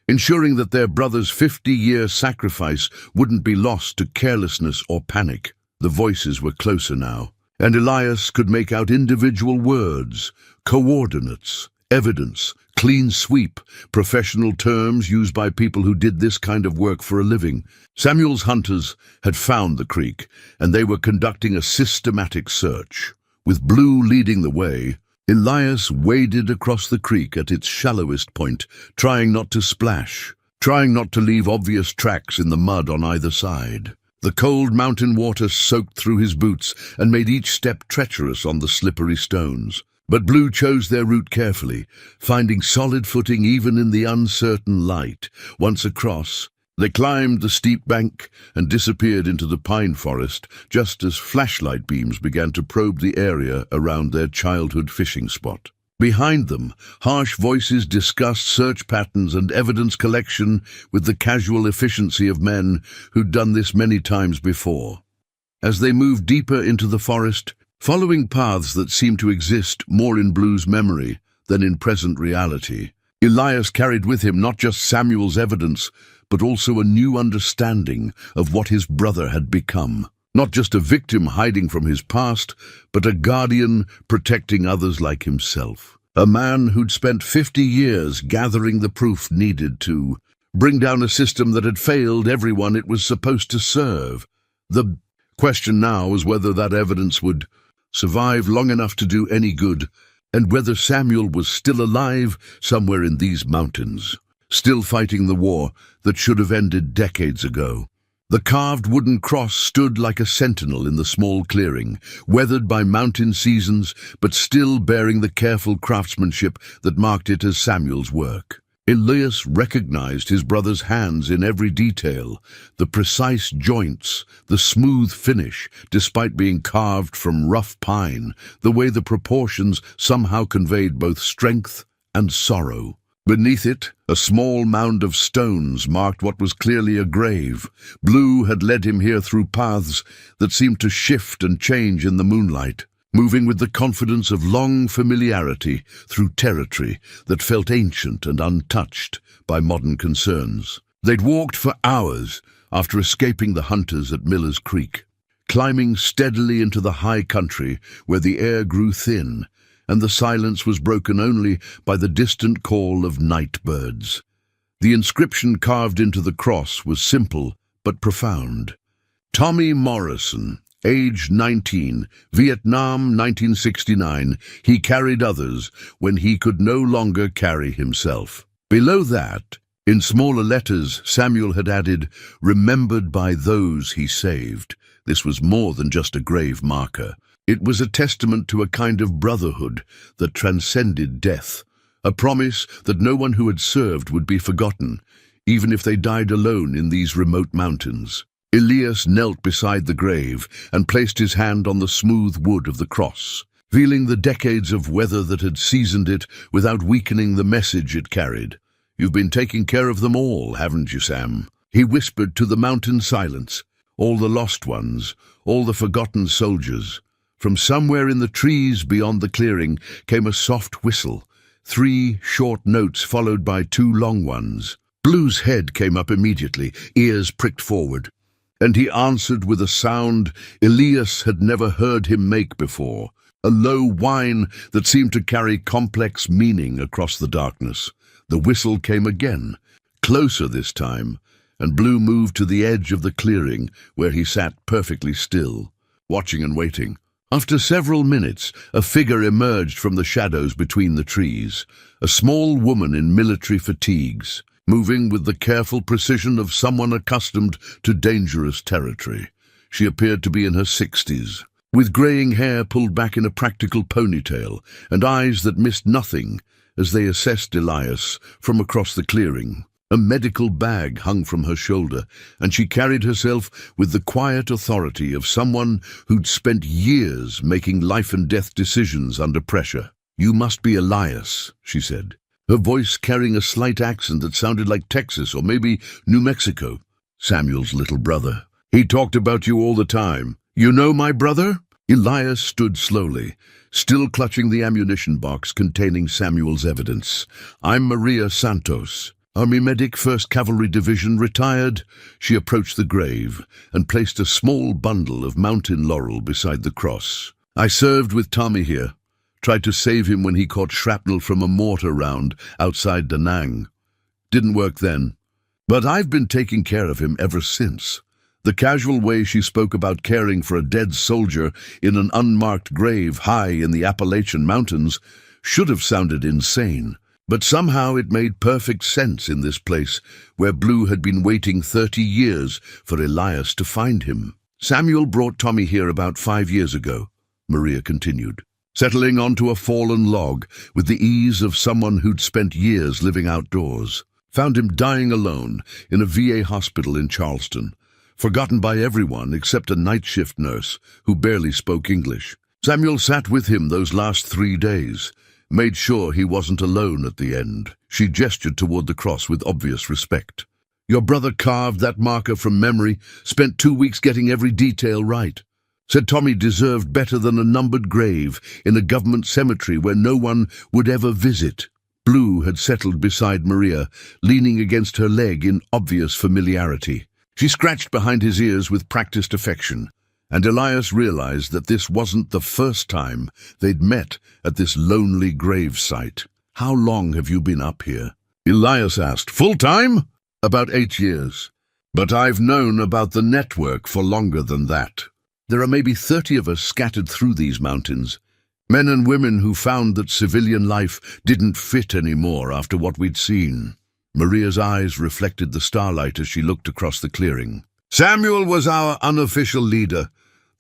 ensuring that their brother's 50-year sacrifice wouldn't be lost to carelessness or panic. The voices were closer now, and Elias could make out individual words, coordinates, evidence, clean sweep, professional terms used by people who did this kind of work for a living. Samuel's hunters had found the creek, and they were conducting a systematic search. With Blue leading the way, Elias waded across the creek at its shallowest point, trying not to splash, trying not to leave obvious tracks in the mud on either side. The cold mountain water soaked through his boots and made each step treacherous on the slippery stones. But Blue chose their route carefully, finding solid footing even in the uncertain light. Once across, they climbed the steep bank and disappeared into the pine forest just as flashlight beams began to probe the area around their childhood fishing spot. Behind them, harsh voices discussed search patterns and evidence collection with the casual efficiency of men who'd done this many times before. As they moved deeper into the forest, following paths that seemed to exist more in Blue's memory than in present reality, Elias carried with him not just Samuel's evidence, but also a new understanding of what his brother had become. Not just a victim hiding from his past, but a guardian protecting others like himself. A man who'd spent 50 years gathering the proof needed to bring down a system that had failed everyone it was supposed to serve. The question now was whether that evidence would survive long enough to do any good, and whether Samuel was still alive somewhere in these mountains, still fighting the war that should have ended decades ago. The carved wooden cross stood like a sentinel in the small clearing, weathered by mountain seasons, but still bearing the careful craftsmanship that marked it as Samuel's work. Elias recognized his brother's hands in every detail, the precise joints, the smooth finish, despite being carved from rough pine, the way the proportions somehow conveyed both strength and sorrow. Beneath it, a small mound of stones marked what was clearly a grave. Blue had led him here through paths that seemed to shift and change in the moonlight, moving with the confidence of long familiarity through territory that felt ancient and untouched by modern concerns. They'd walked for hours after escaping the hunters at Miller's Creek, climbing steadily into the high country where the air grew thin and the silence was broken only by the distant call of night birds. The inscription carved into the cross was simple but profound. Tommy Morrison, age 19, Vietnam 1969, he carried others when he could no longer carry himself. Below that, in smaller letters, Samuel had added, "Remembered by those he saved." This was more than just a grave marker. It was a testament to a kind of brotherhood that transcended death, a promise that no one who had served would be forgotten, even if they died alone in these remote mountains. Elias knelt beside the grave and placed his hand on the smooth wood of the cross, feeling the decades of weather that had seasoned it without weakening the message it carried. "You've been taking care of them all, haven't you, Sam?" He whispered to the mountain silence, all the lost ones, all the forgotten soldiers. From somewhere in the trees beyond the clearing came a soft whistle, 3 short notes followed by 2 long ones. Blue's head came up immediately, ears pricked forward. And he answered with a sound Elias had never heard him make before, a low whine that seemed to carry complex meaning across the darkness. The whistle came again, closer this time, and Blue moved to the edge of the clearing where he sat perfectly still, watching and waiting. After several minutes, a figure emerged from the shadows between the trees, a small woman in military fatigues, moving with the careful precision of someone accustomed to dangerous territory. She appeared to be in her 60s, with greying hair pulled back in a practical ponytail, and eyes that missed nothing as they assessed Elias from across the clearing. A medical bag hung from her shoulder, and she carried herself with the quiet authority of someone who'd spent years making life-and-death decisions under pressure. "You must be Elias," she said, her voice carrying a slight accent that sounded like Texas or maybe New Mexico. "Samuel's little brother. He talked about you all the time. You know my brother?" Elias stood slowly, still clutching the ammunition box containing Samuel's evidence. "I'm Maria Santos, Army Medic, 1st Cavalry Division, retired." She approached the grave and placed a small bundle of mountain laurel beside the cross. "I served with Tommy here. Tried to save him when he caught shrapnel from a mortar round outside Da Nang. Didn't work then. But I've been taking care of him ever since." The casual way she spoke about caring for a dead soldier in an unmarked grave high in the Appalachian Mountains should have sounded insane. But somehow it made perfect sense in this place where Blue had been waiting 30 years for Elias to find him. "Samuel brought Tommy here about 5 years ago," Maria continued, settling onto a fallen log with the ease of someone who'd spent years living outdoors. "Found him dying alone in a VA hospital in Charleston, forgotten by everyone except a night shift nurse who barely spoke English. Samuel sat with him those last 3 days, made sure he wasn't alone at the end." She gestured toward the cross with obvious respect. "Your brother carved that marker from memory, spent 2 weeks getting every detail right. Said Tommy deserved better than a numbered grave in a government cemetery where no one would ever visit." Blue had settled beside Maria, leaning against her leg in obvious familiarity. She scratched behind his ears with practiced affection, and Elias realized that this wasn't the first time they'd met at this lonely grave site. "How long have you been up here?" Elias asked. "Full time?" "About 8 years. But I've known about the network for longer than that. There are maybe 30 of us scattered through these mountains, men and women who found that civilian life didn't fit anymore after what we'd seen." Maria's eyes reflected the starlight as she looked across the clearing. "Samuel was our unofficial leader,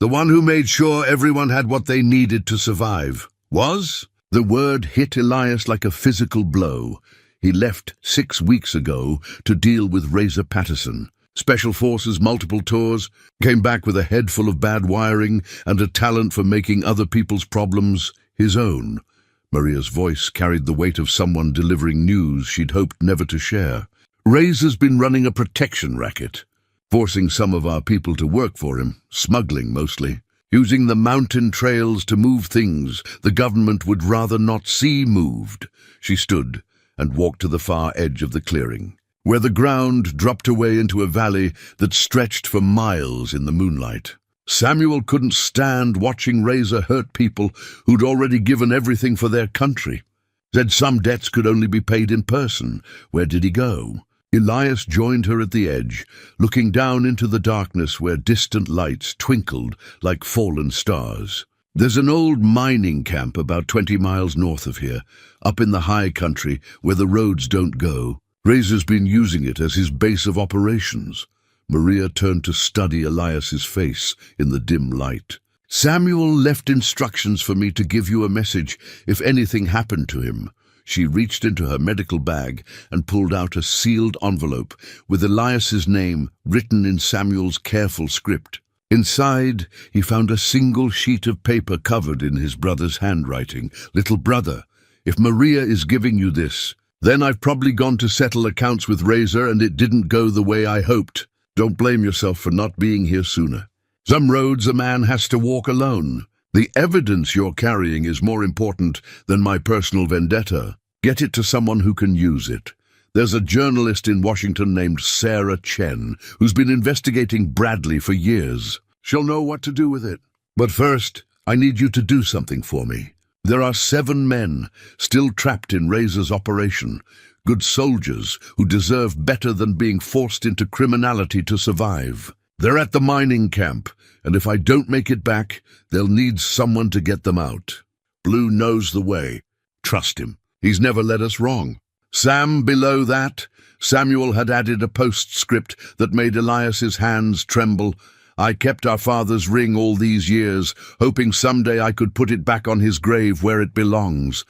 the one who made sure everyone had what they needed to survive." "Was?" The word hit Elias like a physical blow. He left 6 weeks ago to deal with Razor Patterson. Special Forces, multiple tours, came back with a head full of bad wiring and a talent for making other people's problems his own. Maria's voice carried the weight of someone delivering news she'd hoped never to share. "Razor's been running a protection racket, forcing some of our people to work for him, smuggling mostly, using the mountain trails to move things the government would rather not see moved." She stood and walked to the far edge of the clearing, where the ground dropped away into a valley that stretched for miles in the moonlight. "Samuel couldn't stand watching Razor hurt people who'd already given everything for their country. Said some debts could only be paid in person. Where did he go?" Elias joined her at the edge, looking down into the darkness where distant lights twinkled like fallen stars. "There's an old mining camp about 20 miles north of here, up in the high country where the roads don't go. Razor's been using it as his base of operations." Maria turned to study Elias's face in the dim light. "Samuel left instructions for me to give you a message if anything happened to him." She reached into her medical bag and pulled out a sealed envelope with Elias's name written in Samuel's careful script. Inside, he found a single sheet of paper covered in his brother's handwriting. "Little brother, if Maria is giving you this, then I've probably gone to settle accounts with Razor and it didn't go the way I hoped. Don't blame yourself for not being here sooner. Some roads a man has to walk alone. The evidence you're carrying is more important than my personal vendetta. Get it to someone who can use it. There's a journalist in Washington named Sarah Chen who's been investigating Bradley for years. She'll know what to do with it. But first, I need you to do something for me. There are 7 men still trapped in Razor's operation, good soldiers who deserve better than being forced into criminality to survive. They're at the mining camp, and if I don't make it back, they'll need someone to get them out. Blue knows the way. Trust him. He's never led us wrong. Sam, below that, Samuel had added a postscript that made Elias's hands tremble. I kept our father's ring all these years, hoping someday I could put it back on his grave where it belongs.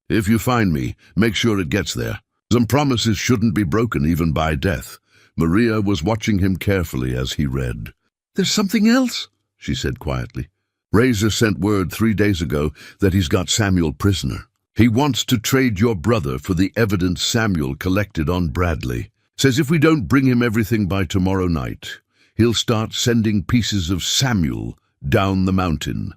If you find me, make sure it gets there. Some promises shouldn't be broken even by death. Maria was watching him carefully as he read. There's something else, she said quietly. Razor sent word 3 days ago that he's got Samuel prisoner. He wants to trade your brother for the evidence Samuel collected on Bradley. Says if we don't bring him everything by tomorrow night, he'll start sending pieces of Samuel down the mountain.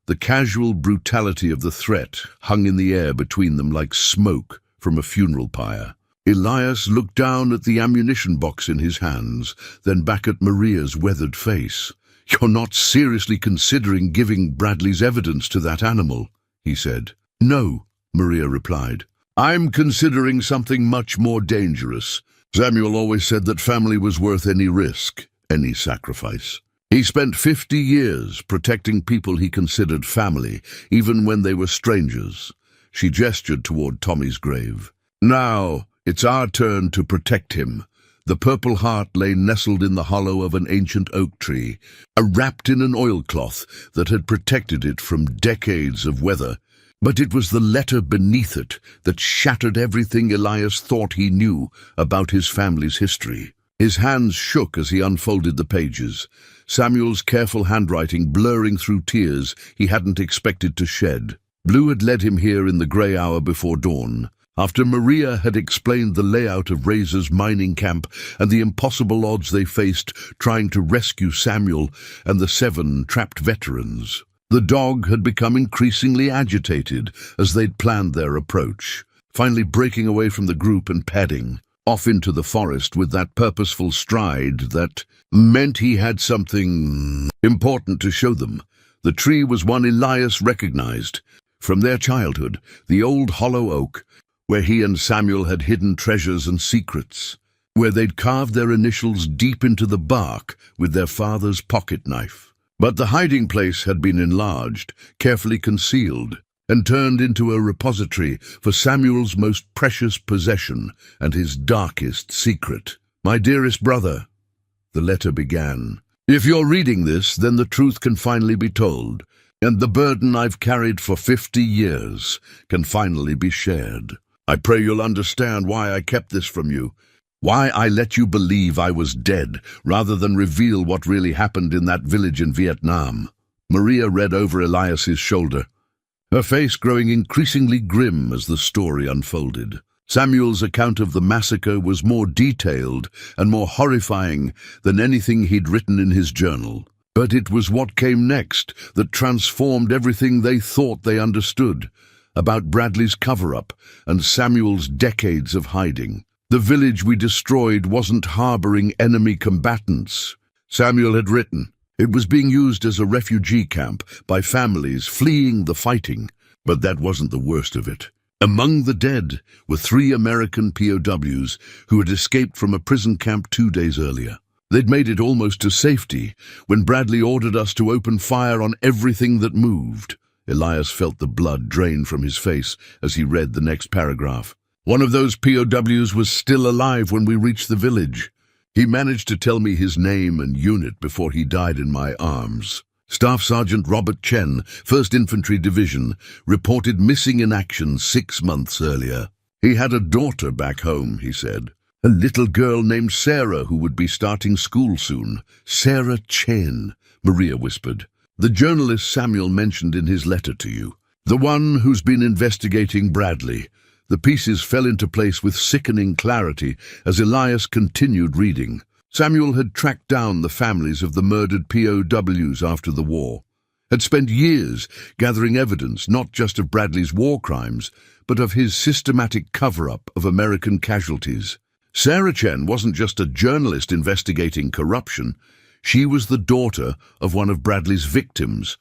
The casual brutality of the threat hung in the air between them like smoke from a funeral pyre. Elias looked down at the ammunition box in his hands, then back at Maria's weathered face. You're not seriously considering giving Bradley's evidence to that animal, he said. No, Maria replied. I'm considering something much more dangerous. Samuel always said that family was worth any risk, any sacrifice. He spent 50 years protecting people he considered family, even when they were strangers. She gestured toward Tommy's grave. Now, it's our turn to protect him. The Purple Heart lay nestled in the hollow of an ancient oak tree, wrapped in an oilcloth that had protected it from decades of weather. But it was the letter beneath it that shattered everything Elias thought he knew about his family's history. His hands shook as he unfolded the pages, Samuel's careful handwriting blurring through tears he hadn't expected to shed. Blue had led him here in the grey hour before dawn. After Maria had explained the layout of Razor's mining camp and the impossible odds they faced trying to rescue Samuel and the 7 trapped veterans. The dog had become increasingly agitated as they'd planned their approach, finally breaking away from the group and padding off into the forest with that purposeful stride that meant he had something important to show them. The tree was one Elias recognized from their childhood, the old hollow oak, where he and Samuel had hidden treasures and secrets, where they'd carved their initials deep into the bark with their father's pocket knife. But the hiding place had been enlarged, carefully concealed, and turned into a repository for Samuel's most precious possession and his darkest secret. My dearest brother, the letter began. If you're reading this, then the truth can finally be told, and the burden I've carried for 50 years can finally be shared. I pray you'll understand why I kept this from you, why I let you believe I was dead rather than reveal what really happened in that village in Vietnam. Maria read over Elias's shoulder, her face growing increasingly grim as the story unfolded. Samuel's account of the massacre was more detailed and more horrifying than anything he'd written in his journal. But it was what came next that transformed everything they thought they understood about Bradley's cover-up and Samuel's decades of hiding. The village we destroyed wasn't harboring enemy combatants, Samuel had written. It was being used as a refugee camp by families fleeing the fighting. But that wasn't the worst of it. Among the dead were 3 American POWs who had escaped from a prison camp 2 days earlier. They'd made it almost to safety when Bradley ordered us to open fire on everything that moved. Elias felt the blood drain from his face as he read the next paragraph. One of those POWs was still alive when we reached the village. He managed to tell me his name and unit before he died in my arms. Staff Sergeant Robert Chen, 1st Infantry Division, reported missing in action 6 months earlier. He had a daughter back home, he said. A little girl named Sarah who would be starting school soon. Sarah Chen, Maria whispered. The journalist Samuel mentioned in his letter to you. The one who's been investigating Bradley. The pieces fell into place with sickening clarity as Elias continued reading. Samuel had tracked down the families of the murdered POWs after the war. had spent years gathering evidence not just of Bradley's war crimes, but of his systematic cover-up of American casualties. Sarah Chen wasn't just a journalist investigating corruption. She was the daughter of one of Bradley's victims,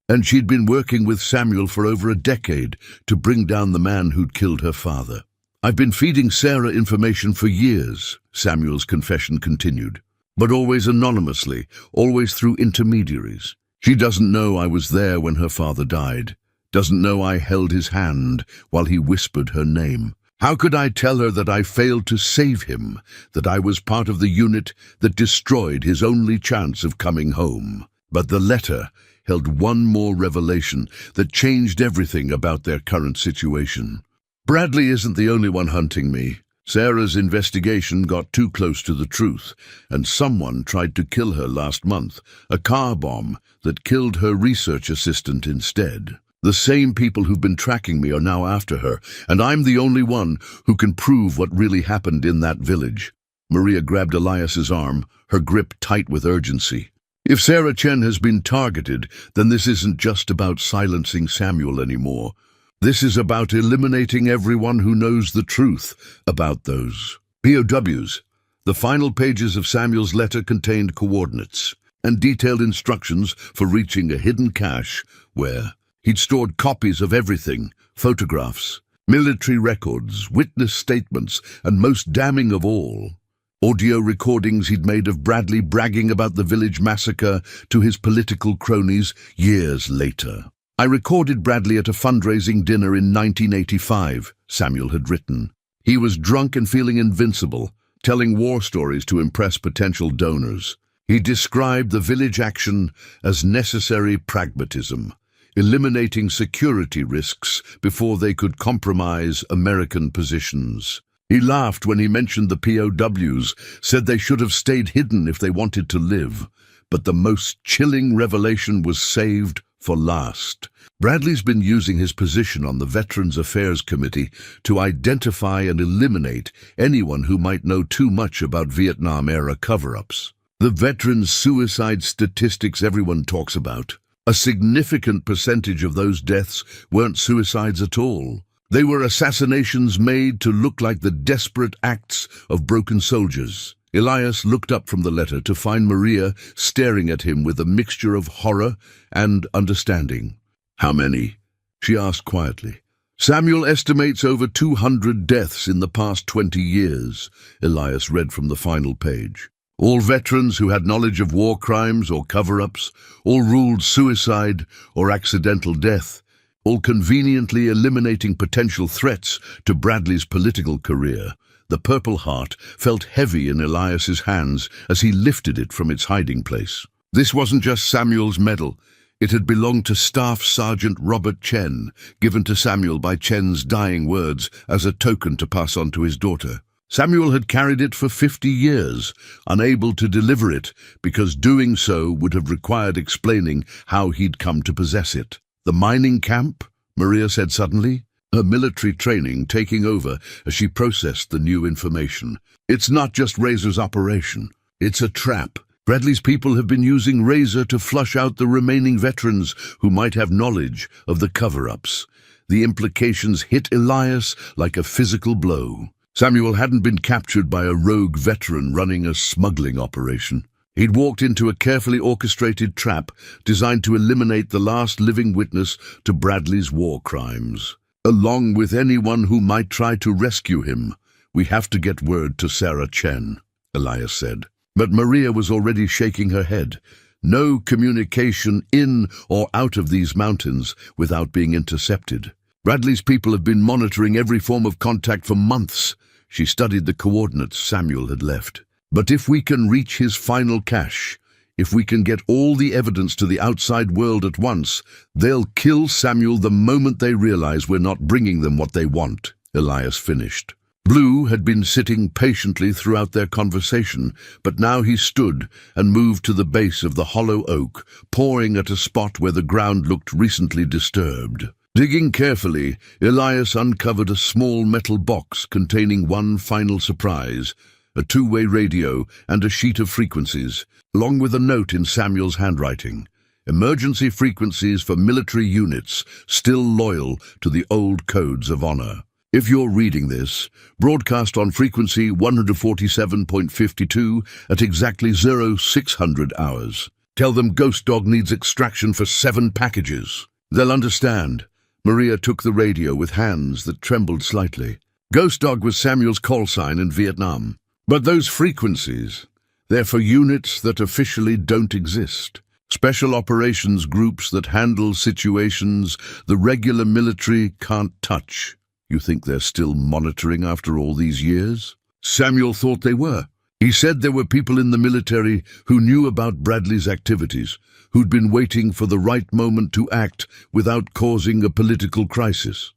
and she'd been working with Samuel for over a decade to bring down the man who'd killed her father. "I've been feeding Sarah information for years," Samuel's confession continued, "but always anonymously, always through intermediaries. She doesn't know I was there when her father died, doesn't know I held his hand while he whispered her name. How could I tell her that I failed to save him, that I was part of the unit that destroyed his only chance of coming home?" But the letter held one more revelation that changed everything about their current situation. "Bradley isn't the only one hunting me. Sarah's investigation got too close to the truth, and someone tried to kill her last month, a car bomb that killed her research assistant instead. The same people who've been tracking me are now after her, and I'm the only one who can prove what really happened in that village." Maria grabbed Elias's arm, her grip tight with urgency. "If Sarah Chen has been targeted, then this isn't just about silencing Samuel anymore. This is about eliminating everyone who knows the truth about those POWs." The final pages of Samuel's letter contained coordinates and detailed instructions for reaching a hidden cache where he'd stored copies of everything: photographs, military records, witness statements, and most damning of all, audio recordings he'd made of Bradley bragging about the village massacre to his political cronies years later. "I recorded Bradley at a fundraising dinner in 1985, Samuel had written. "He was drunk and feeling invincible, telling war stories to impress potential donors. He described the village action as necessary pragmatism, eliminating security risks before they could compromise American positions. He laughed when he mentioned the POWs, said they should have stayed hidden if they wanted to live. But the most chilling revelation was saved for last. Bradley's been using his position on the Veterans Affairs Committee to identify and eliminate anyone who might know too much about Vietnam-era cover-ups. The veterans' suicide statistics everyone talks about. A significant percentage of those deaths weren't suicides at all. They were assassinations made to look like the desperate acts of broken soldiers." Elias looked up from the letter to find Maria staring at him with a mixture of horror and understanding. "How many?" she asked quietly. "Samuel estimates over 200 deaths in the past 20 years, Elias read from the final page. "All veterans who had knowledge of war crimes or cover-ups, all ruled suicide or accidental death, all conveniently eliminating potential threats to Bradley's political career." The Purple Heart felt heavy in Elias's hands as he lifted it from its hiding place. This wasn't just Samuel's medal. It had belonged to Staff Sergeant Robert Chen, given to Samuel by Chen's dying words as a token to pass on to his daughter. Samuel had carried it for 50 years, unable to deliver it because doing so would have required explaining how he'd come to possess it. "The mining camp?" Maria said suddenly, her military training taking over as she processed the new information. "It's not just Razor's operation. It's a trap. Bradley's people have been using Razor to flush out the remaining veterans who might have knowledge of the cover-ups." The implications hit Elias like a physical blow. Samuel hadn't been captured by a rogue veteran running a smuggling operation. He'd walked into a carefully orchestrated trap designed to eliminate the last living witness to Bradley's war crimes, along with anyone who might try to rescue him. "We have to get word to Sarah Chen," Elias said. But Maria was already shaking her head. No communication in or out of these mountains without being intercepted. "Bradley's people have been monitoring every form of contact for months." She studied the coordinates Samuel had left. "But if we can reach his final cache, if we can get all the evidence to the outside world at once, they'll kill Samuel the moment they realize we're not bringing them what they want," Elias finished. Blue had been sitting patiently throughout their conversation, but now he stood and moved to the base of the hollow oak, pawing at a spot where the ground looked recently disturbed. Digging carefully, Elias uncovered a small metal box containing one final surprise, a two-way radio and a sheet of frequencies, along with a note in Samuel's handwriting. emergency frequencies for military units still loyal to the old codes of honor. If you're reading this, broadcast on frequency 147.52 at exactly 0600 hours. Tell them Ghost Dog needs extraction for 7 packages. They'll understand. Maria took the radio with hands that trembled slightly. Ghost Dog was Samuel's call sign in Vietnam. But those frequencies, they're for units that officially don't exist. Special operations groups that handle situations the regular military can't touch. You think they're still monitoring after all these years? Samuel thought they were. He said there were people in the military who knew about Bradley's activities, who'd been waiting for the right moment to act without causing a political crisis.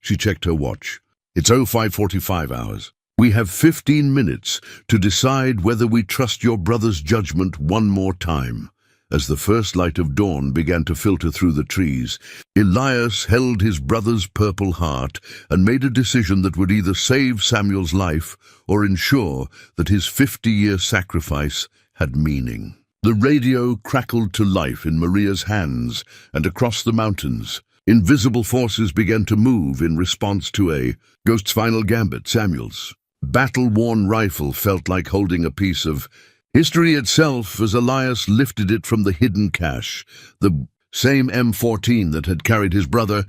She checked her watch. It's 0545 hours. We have 15 minutes to decide whether we trust your brother's judgment one more time. As the first light of dawn began to filter through the trees, Elias held his brother's purple heart and made a decision that would either save Samuel's life or ensure that his 50-year sacrifice had meaning. The radio crackled to life in Maria's hands, and across the mountains, invisible forces began to move in response to a Ghost's final gambit. Samuel's battle-worn rifle felt like holding a piece of history itself as Elias lifted it from the hidden cache, the same M14 that had carried his brother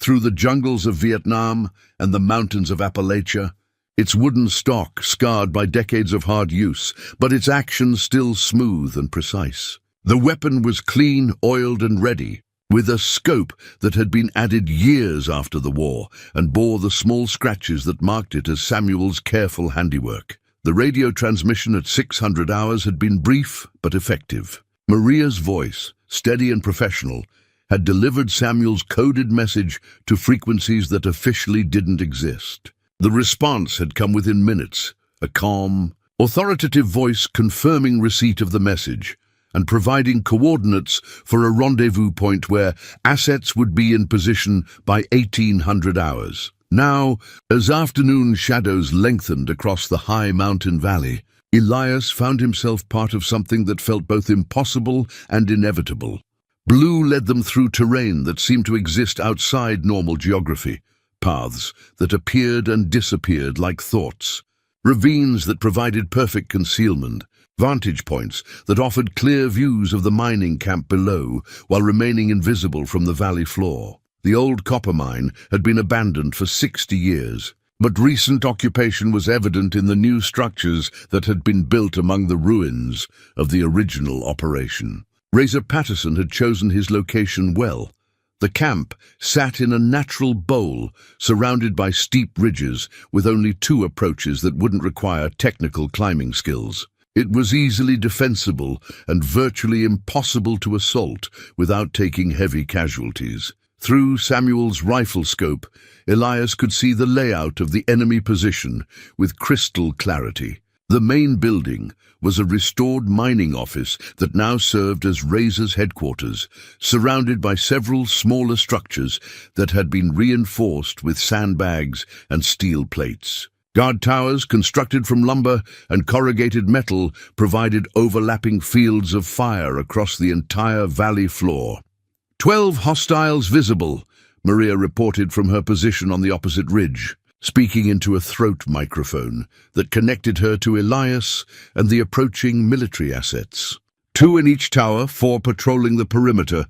through the jungles of Vietnam and the mountains of Appalachia. Its wooden stock scarred by decades of hard use, but its action still smooth and precise. The weapon was clean, oiled and ready, with a scope that had been added years after the war and bore the small scratches that marked it as Samuel's careful handiwork. The radio transmission at 600 hours had been brief but effective. Maria's voice, steady and professional, had delivered Samuel's coded message to frequencies that officially didn't exist. The response had come within minutes, a calm, authoritative voice confirming receipt of the message and providing coordinates for a rendezvous point where assets would be in position by 1800 hours. Now, as afternoon shadows lengthened across the high mountain valley, Elias found himself part of something that felt both impossible and inevitable. Blue led them through terrain that seemed to exist outside normal geography, paths that appeared and disappeared like thoughts, ravines that provided perfect concealment, vantage points that offered clear views of the mining camp below while remaining invisible from the valley floor. The old copper mine had been abandoned for 60 years, but recent occupation was evident in the new structures that had been built among the ruins of the original operation. Razor Patterson had chosen his location well. The camp sat in a natural bowl, surrounded by steep ridges, with only 2 approaches that wouldn't require technical climbing skills. It was easily defensible and virtually impossible to assault without taking heavy casualties. Through Samuel's rifle scope, Elias could see the layout of the enemy position with crystal clarity. The main building was a restored mining office that now served as Razor's headquarters, surrounded by several smaller structures that had been reinforced with sandbags and steel plates. Guard towers constructed from lumber and corrugated metal provided overlapping fields of fire across the entire valley floor. 12 hostiles visible, Maria reported from her position on the opposite ridge, speaking into a throat microphone that connected her to Elias and the approaching military assets. 2 in each tower, 4 patrolling the perimeter,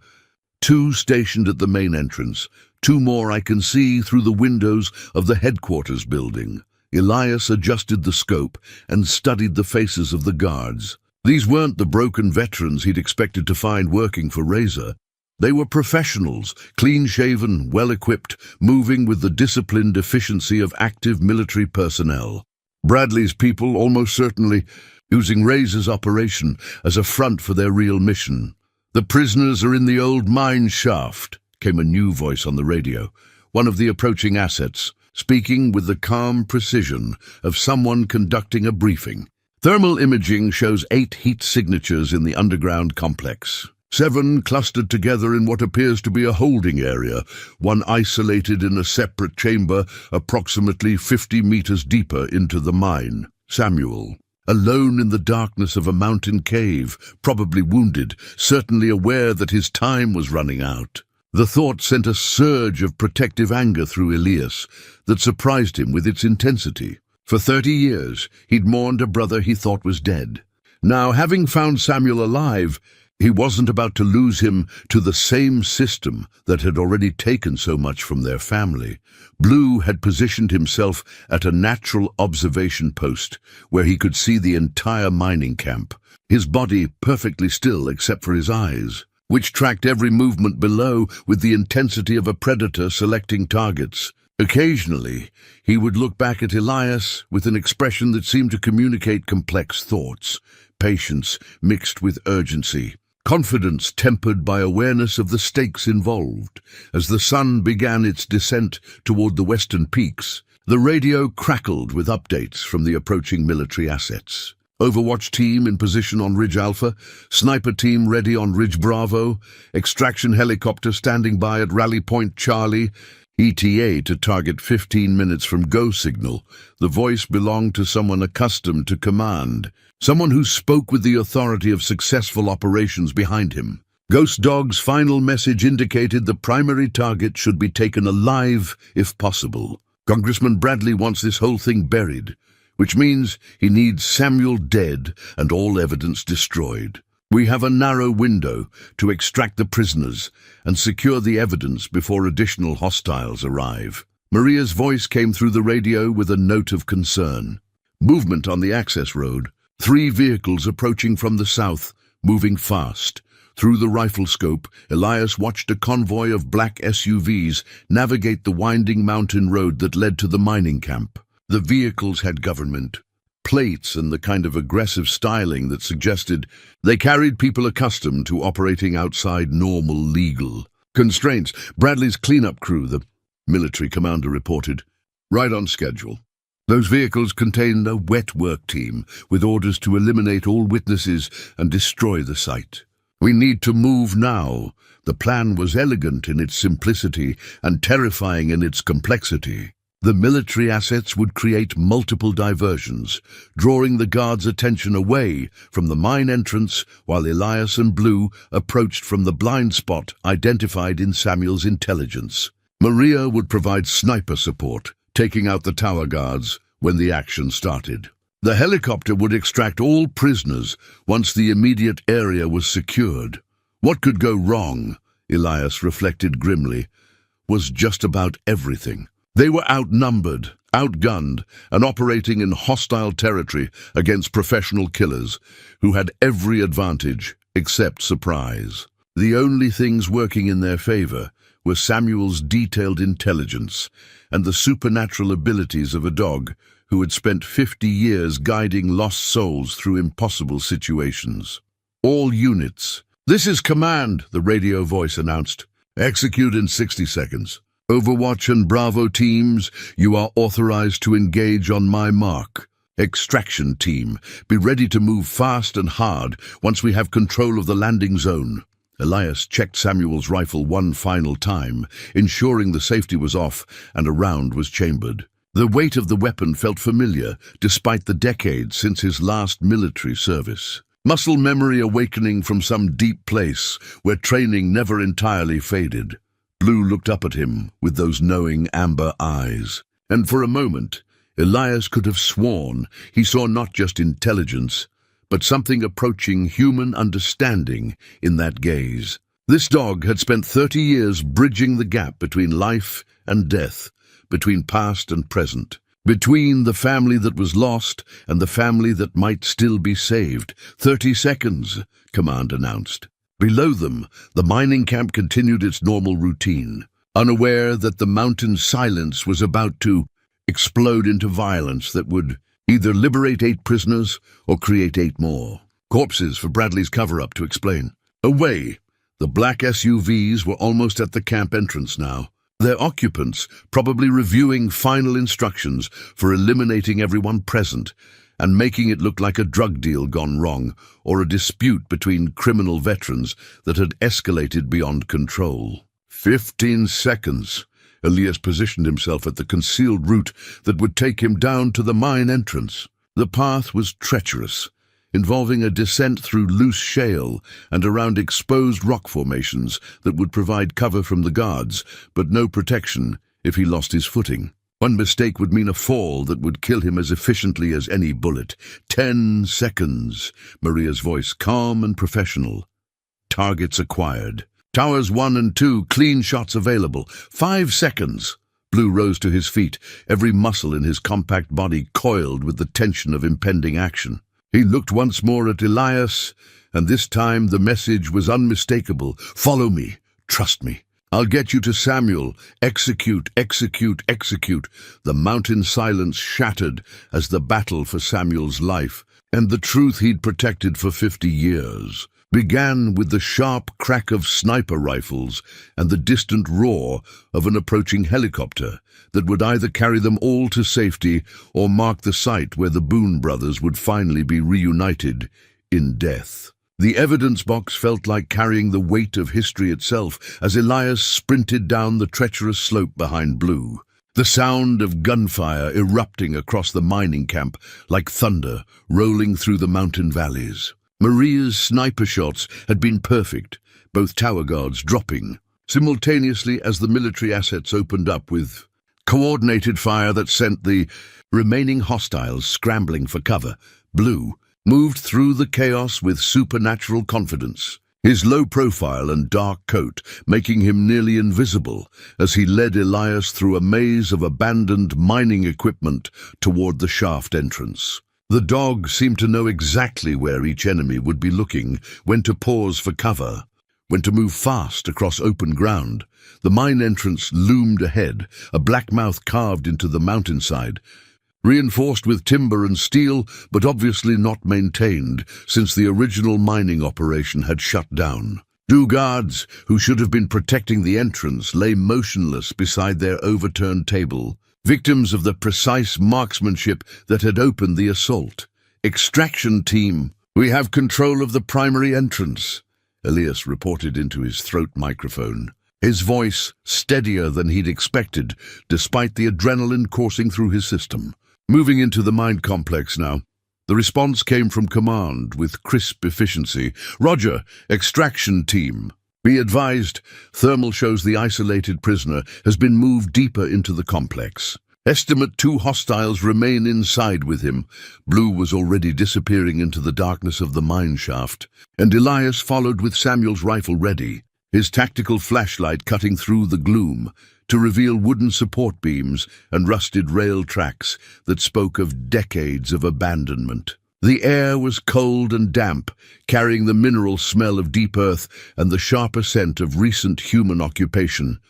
2 stationed at the main entrance, 2 more I can see through the windows of the headquarters building. Elias adjusted the scope and studied the faces of the guards. These weren't the broken veterans he'd expected to find working for Razor. They were professionals, clean-shaven, well-equipped, moving with the disciplined efficiency of active military personnel. Bradley's people, almost certainly, using Razor's operation as a front for their real mission. "The prisoners are in the old mine shaft," came a new voice on the radio, one of the approaching assets, speaking with the calm precision of someone conducting a briefing. "Thermal imaging shows 8 heat signatures in the underground complex. 7 clustered together in what appears to be a holding area, 1 isolated in a separate chamber approximately 50 meters deeper into the mine." Samuel, alone in the darkness of a mountain cave, probably wounded, certainly aware that his time was running out. The thought sent a surge of protective anger through Elias that surprised him with its intensity. For 30 years, he'd mourned a brother he thought was dead. Now, having found Samuel alive, he wasn't about to lose him to the same system that had already taken so much from their family. Blue had positioned himself at a natural observation post where he could see the entire mining camp, his body perfectly still except for his eyes, which tracked every movement below with the intensity of a predator selecting targets. Occasionally, he would look back at Elias with an expression that seemed to communicate complex thoughts, patience mixed with urgency, confidence tempered by awareness of the stakes involved. As the sun began its descent toward the western peaks, the radio crackled with updates from the approaching military assets. Overwatch team in position on Ridge Alpha, sniper team ready on Ridge Bravo, extraction helicopter standing by at Rally Point Charlie, ETA to target 15 minutes from go signal. The voice belonged to someone accustomed to command, someone who spoke with the authority of successful operations behind him. Ghost Dog's final message indicated the primary target should be taken alive if possible. Congressman Bradley wants this whole thing buried, which means he needs Samuel dead and all evidence destroyed. We have a narrow window to extract the prisoners and secure the evidence before additional hostiles arrive. Maria's voice came through the radio with a note of concern. Movement on the access road. 3 vehicles approaching from the south, moving fast. Through the rifle scope, Elias watched a convoy of black SUVs navigate the winding mountain road that led to the mining camp. The vehicles had government plates and the kind of aggressive styling that suggested they carried people accustomed to operating outside normal legal constraints. Bradley's cleanup crew, the military commander reported, right on schedule. Those vehicles contained a wet work team with orders to eliminate all witnesses and destroy the site. We need to move now. The plan was elegant in its simplicity and terrifying in its complexity. The military assets would create multiple diversions, drawing the guards' attention away from the mine entrance while Elias and Blue approached from the blind spot identified in Samuel's intelligence. Maria would provide sniper support, taking out the tower guards when the action started. The helicopter would extract all prisoners once the immediate area was secured. What could go wrong, Elias reflected grimly, was just about everything. They were outnumbered, outgunned, and operating in hostile territory against professional killers who had every advantage except surprise. The only things working in their favor were Samuel's detailed intelligence and the supernatural abilities of a dog who had spent 50 years guiding lost souls through impossible situations. All units. "This is command," the radio voice announced. "Execute in 60 seconds. Overwatch and Bravo teams, you are authorized to engage on my mark. Extraction team, be ready to move fast and hard once we have control of the landing zone." Elias checked Samuel's rifle one final time, ensuring the safety was off and a round was chambered. The weight of the weapon felt familiar, despite the decades since his last military service. Muscle memory awakening from some deep place where training never entirely faded. Blue looked up at him with those knowing amber eyes, and for a moment, Elias could have sworn he saw not just intelligence, but something approaching human understanding in that gaze. This dog had spent 30 years bridging the gap between life and death, between past and present, between the family that was lost and the family that might still be saved. 30 seconds, command announced. Below them, the mining camp continued its normal routine, unaware that the mountain's silence was about to explode into violence that would either liberate 8 prisoners or create 8 more. Corpses for Bradley's cover-up, to explain. Away! The black SUVs were almost at the camp entrance now, their occupants probably reviewing final instructions for eliminating everyone present and making it look like a drug deal gone wrong or a dispute between criminal veterans that had escalated beyond control. 15 seconds. Elias positioned himself at the concealed route that would take him down to the mine entrance. The path was treacherous, involving a descent through loose shale and around exposed rock formations that would provide cover from the guards, but no protection if he lost his footing. One mistake would mean a fall that would kill him as efficiently as any bullet. 10 seconds, Maria's voice calm and professional. Targets acquired. Towers 1 and 2, clean shots available. 5 seconds. Blue rose to his feet, every muscle in his compact body coiled with the tension of impending action. He looked once more at Elias, and this time the message was unmistakable. Follow me. Trust me. I'll get you to Samuel. Execute, execute, execute. The mountain silence shattered as the battle for Samuel's life, and the truth he'd protected for 50 years, began with the sharp crack of sniper rifles and the distant roar of an approaching helicopter that would either carry them all to safety or mark the site where the Boone brothers would finally be reunited in death. The evidence box felt like carrying the weight of history itself as Elias sprinted down the treacherous slope behind Blue, the sound of gunfire erupting across the mining camp like thunder rolling through the mountain valleys. Maria's sniper shots had been perfect, both tower guards dropping, simultaneously as the military assets opened up with coordinated fire that sent the remaining hostiles scrambling for cover. Blue moved through the chaos with supernatural confidence, his low profile and dark coat making him nearly invisible as he led Elias through a maze of abandoned mining equipment toward the shaft entrance. The dog seemed to know exactly where each enemy would be looking, when to pause for cover, when to move fast across open ground. The mine entrance loomed ahead, a black mouth carved into the mountainside, reinforced with timber and steel, but obviously not maintained since the original mining operation had shut down. Two guards, who should have been protecting the entrance, lay motionless beside their overturned table, victims of the precise marksmanship that had opened the assault. "Extraction team, we have control of the primary entrance," Elias reported into his throat microphone, his voice steadier than he'd expected, despite the adrenaline coursing through his system. Moving into the mine complex now. The response came from command with crisp efficiency. "Roger, extraction team. Be advised, thermal shows the isolated prisoner has been moved deeper into the complex. Estimate 2 hostiles remain inside with him." Blue was already disappearing into the darkness of the mine shaft, and Elias followed with Samuel's rifle ready, his tactical flashlight cutting through the gloom to reveal wooden support beams and rusted rail tracks that spoke of decades of abandonment. The air was cold and damp, carrying the mineral smell of deep earth and the sharper scent of recent human occupation.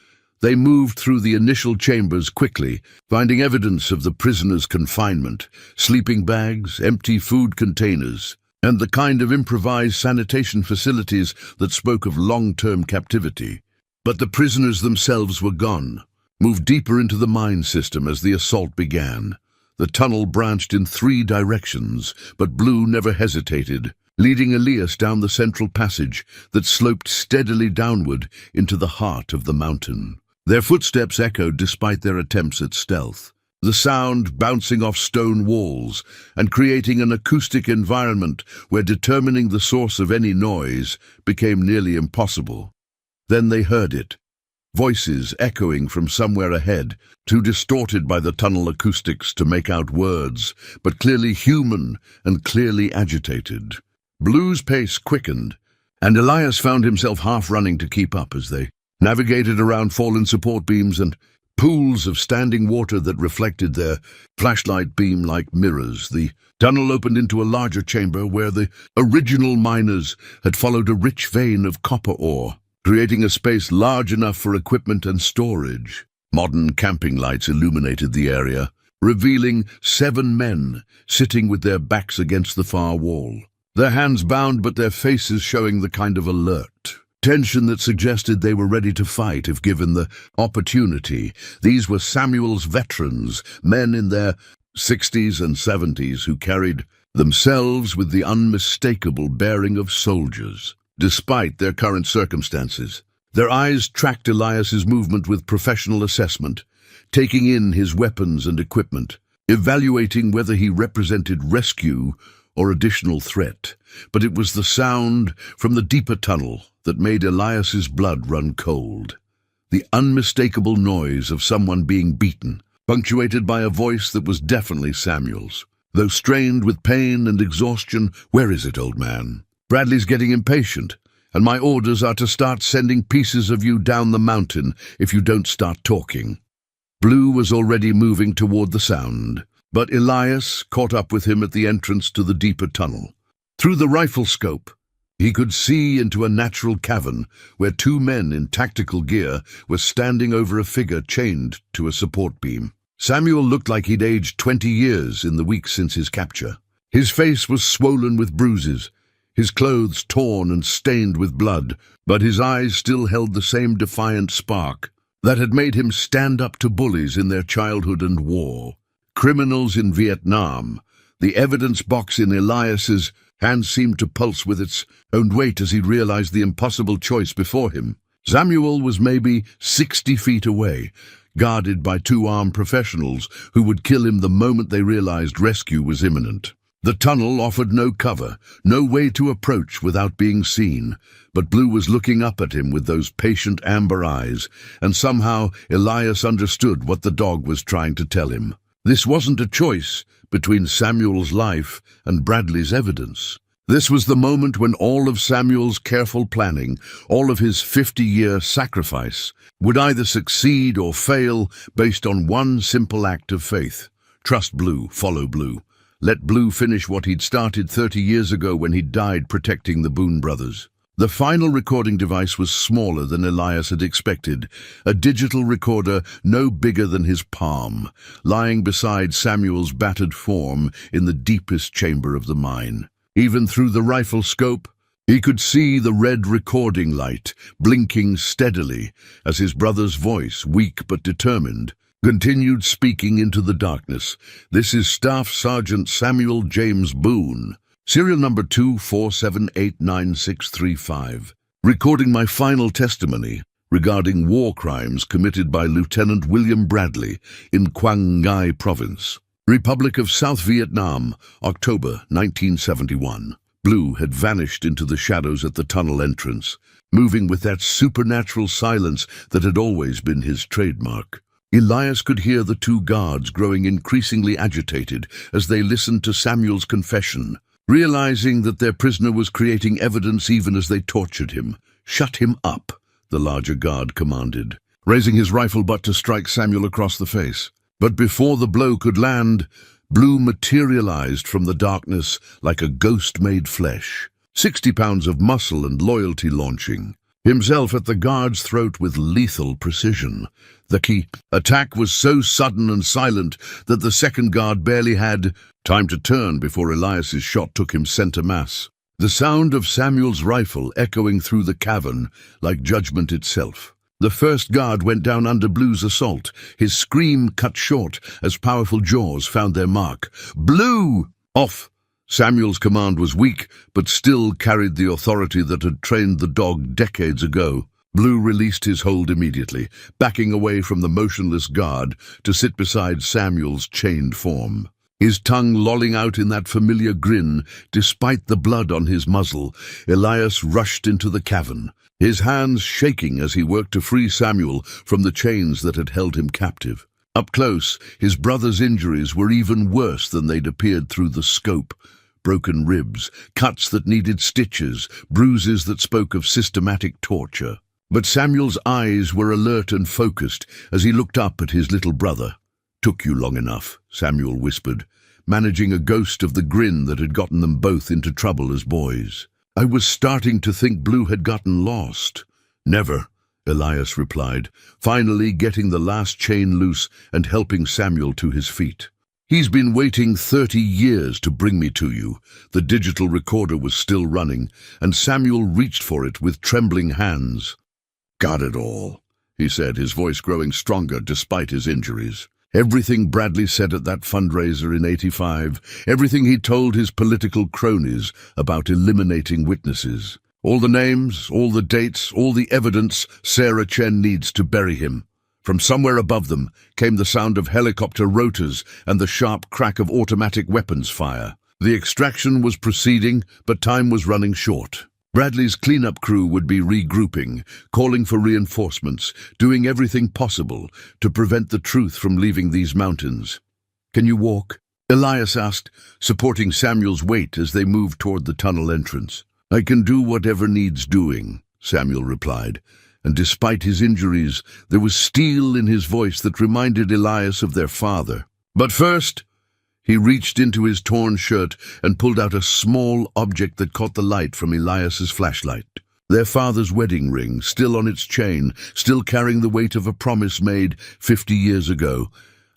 They moved through the initial chambers quickly, finding evidence of the prisoners' confinement, sleeping bags, empty food containers, and the kind of improvised sanitation facilities that spoke of long-term captivity. But the prisoners themselves were gone, moved deeper into the mine system as the assault began. The tunnel branched in 3 directions, but Blue never hesitated, leading Elias down the central passage that sloped steadily downward into the heart of the mountain. Their footsteps echoed despite their attempts at stealth, the sound bouncing off stone walls and creating an acoustic environment where determining the source of any noise became nearly impossible. Then they heard it. Voices echoing from somewhere ahead, too distorted by the tunnel acoustics to make out words, but clearly human and clearly agitated. Blue's pace quickened, and Elias found himself half running to keep up as they navigated around fallen support beams and pools of standing water that reflected their flashlight beam like mirrors. The tunnel opened into a larger chamber where the original miners had followed a rich vein of copper ore, creating a space large enough for equipment and storage. Modern camping lights illuminated the area, revealing 7 men sitting with their backs against the far wall, their hands bound but their faces showing the kind of alert tension that suggested they were ready to fight if given the opportunity. These were Samuel's veterans, men in their 60s and 70s who carried themselves with the unmistakable bearing of soldiers, despite their current circumstances. Their eyes tracked Elias's movement with professional assessment, taking in his weapons and equipment. evaluating whether he represented rescue or additional threat. But it was the sound from the deeper tunnel that made Elias's blood run cold. The unmistakable noise of someone being beaten, punctuated by a voice that was definitely Samuel's. Though strained with pain and exhaustion, "Where is it, old man? Bradley's getting impatient, and my orders are to start sending pieces of you down the mountain if you don't start talking." Blue was already moving toward the sound, but Elias caught up with him at the entrance to the deeper tunnel. Through the rifle scope, he could see into a natural cavern where two men in tactical gear were standing over a figure chained to a support beam. Samuel looked like he'd aged 20 years in the weeks since his capture. His face was swollen with bruises, his clothes torn and stained with blood, but his eyes still held the same defiant spark that had made him stand up to bullies in their childhood and war. Criminals in Vietnam. The evidence box in Elias's hand seemed to pulse with its own weight as he realized the impossible choice before him. Samuel was maybe 60 feet away, guarded by two armed professionals who would kill him the moment they realized rescue was imminent. The tunnel offered no cover, no way to approach without being seen, but Blue was looking up at him with those patient amber eyes, and somehow Elias understood what the dog was trying to tell him. This wasn't a choice between Samuel's life and Bradley's evidence. This was the moment when all of Samuel's careful planning, all of his 50-year sacrifice, would either succeed or fail based on one simple act of faith. Trust Blue, follow Blue. Let Blue finish what he'd started 30 years ago when he died protecting the Boone brothers. The final recording device was smaller than Elias had expected, a digital recorder no bigger than his palm, lying beside Samuel's battered form in the deepest chamber of the mine. Even through the rifle scope, he could see the red recording light blinking steadily as his brother's voice, weak but determined, continued speaking into the darkness. "This is Staff Sergeant Samuel James Boone, serial number 2478965, recording my final testimony regarding war crimes committed by Lieutenant William Bradley in Quang Ngai Province, Republic of South Vietnam, October 1971. Blue had vanished into the shadows at the tunnel entrance, moving with that supernatural silence that had always been his trademark. Elias could hear the two guards growing increasingly agitated as they listened to Samuel's confession, realizing that their prisoner was creating evidence even as they tortured him. "Shut him up," the larger guard commanded, raising his rifle butt to strike Samuel across the face. But before the blow could land, Blue materialized from the darkness like a ghost made flesh, 60 pounds of muscle and loyalty launching, himself at the guard's throat with lethal precision. The key attack was so sudden and silent that the second guard barely had time to turn before Elias's shot took him center mass. The sound of Samuel's rifle echoing through the cavern like judgment itself. The first guard went down under Blue's assault, his scream cut short as powerful jaws found their mark. "Blue! Off!" Samuel's command was weak, but still carried the authority that had trained the dog decades ago. Blue released his hold immediately, backing away from the motionless guard to sit beside Samuel's chained form. His tongue lolling out in that familiar grin, despite the blood on his muzzle, Elias rushed into the cavern, his hands shaking as he worked to free Samuel from the chains that had held him captive. Up close, his brother's injuries were even worse than they'd appeared through the scope. Broken ribs, cuts that needed stitches, bruises that spoke of systematic torture. But Samuel's eyes were alert and focused as he looked up at his little brother. "Took you long enough," Samuel whispered, managing a ghost of the grin that had gotten them both into trouble as boys. "I was starting to think Blue had gotten lost." "Never," Elias replied, finally getting the last chain loose and helping Samuel to his feet. "He's been waiting 30 years to bring me to you." The digital recorder was still running, and Samuel reached for it with trembling hands. "Got it all," he said, his voice growing stronger despite his injuries. Everything Bradley said at that fundraiser in '85, everything he told his political cronies about eliminating witnesses. All the names, all the dates, all the evidence Sarah Chen needs to bury him. From somewhere above them came the sound of helicopter rotors and the sharp crack of automatic weapons fire. The extraction was proceeding, but time was running short. Bradley's cleanup crew would be regrouping, calling for reinforcements, doing everything possible to prevent the truth from leaving these mountains. "Can you walk?" Elias asked, supporting Samuel's weight as they moved toward the tunnel entrance. "I can do whatever needs doing," Samuel replied, and despite his injuries, there was steel in his voice that reminded Elias of their father. But first, he reached into his torn shirt and pulled out a small object that caught the light from Elias's flashlight. Their father's wedding ring, still on its chain, still carrying the weight of a promise made 50 years ago.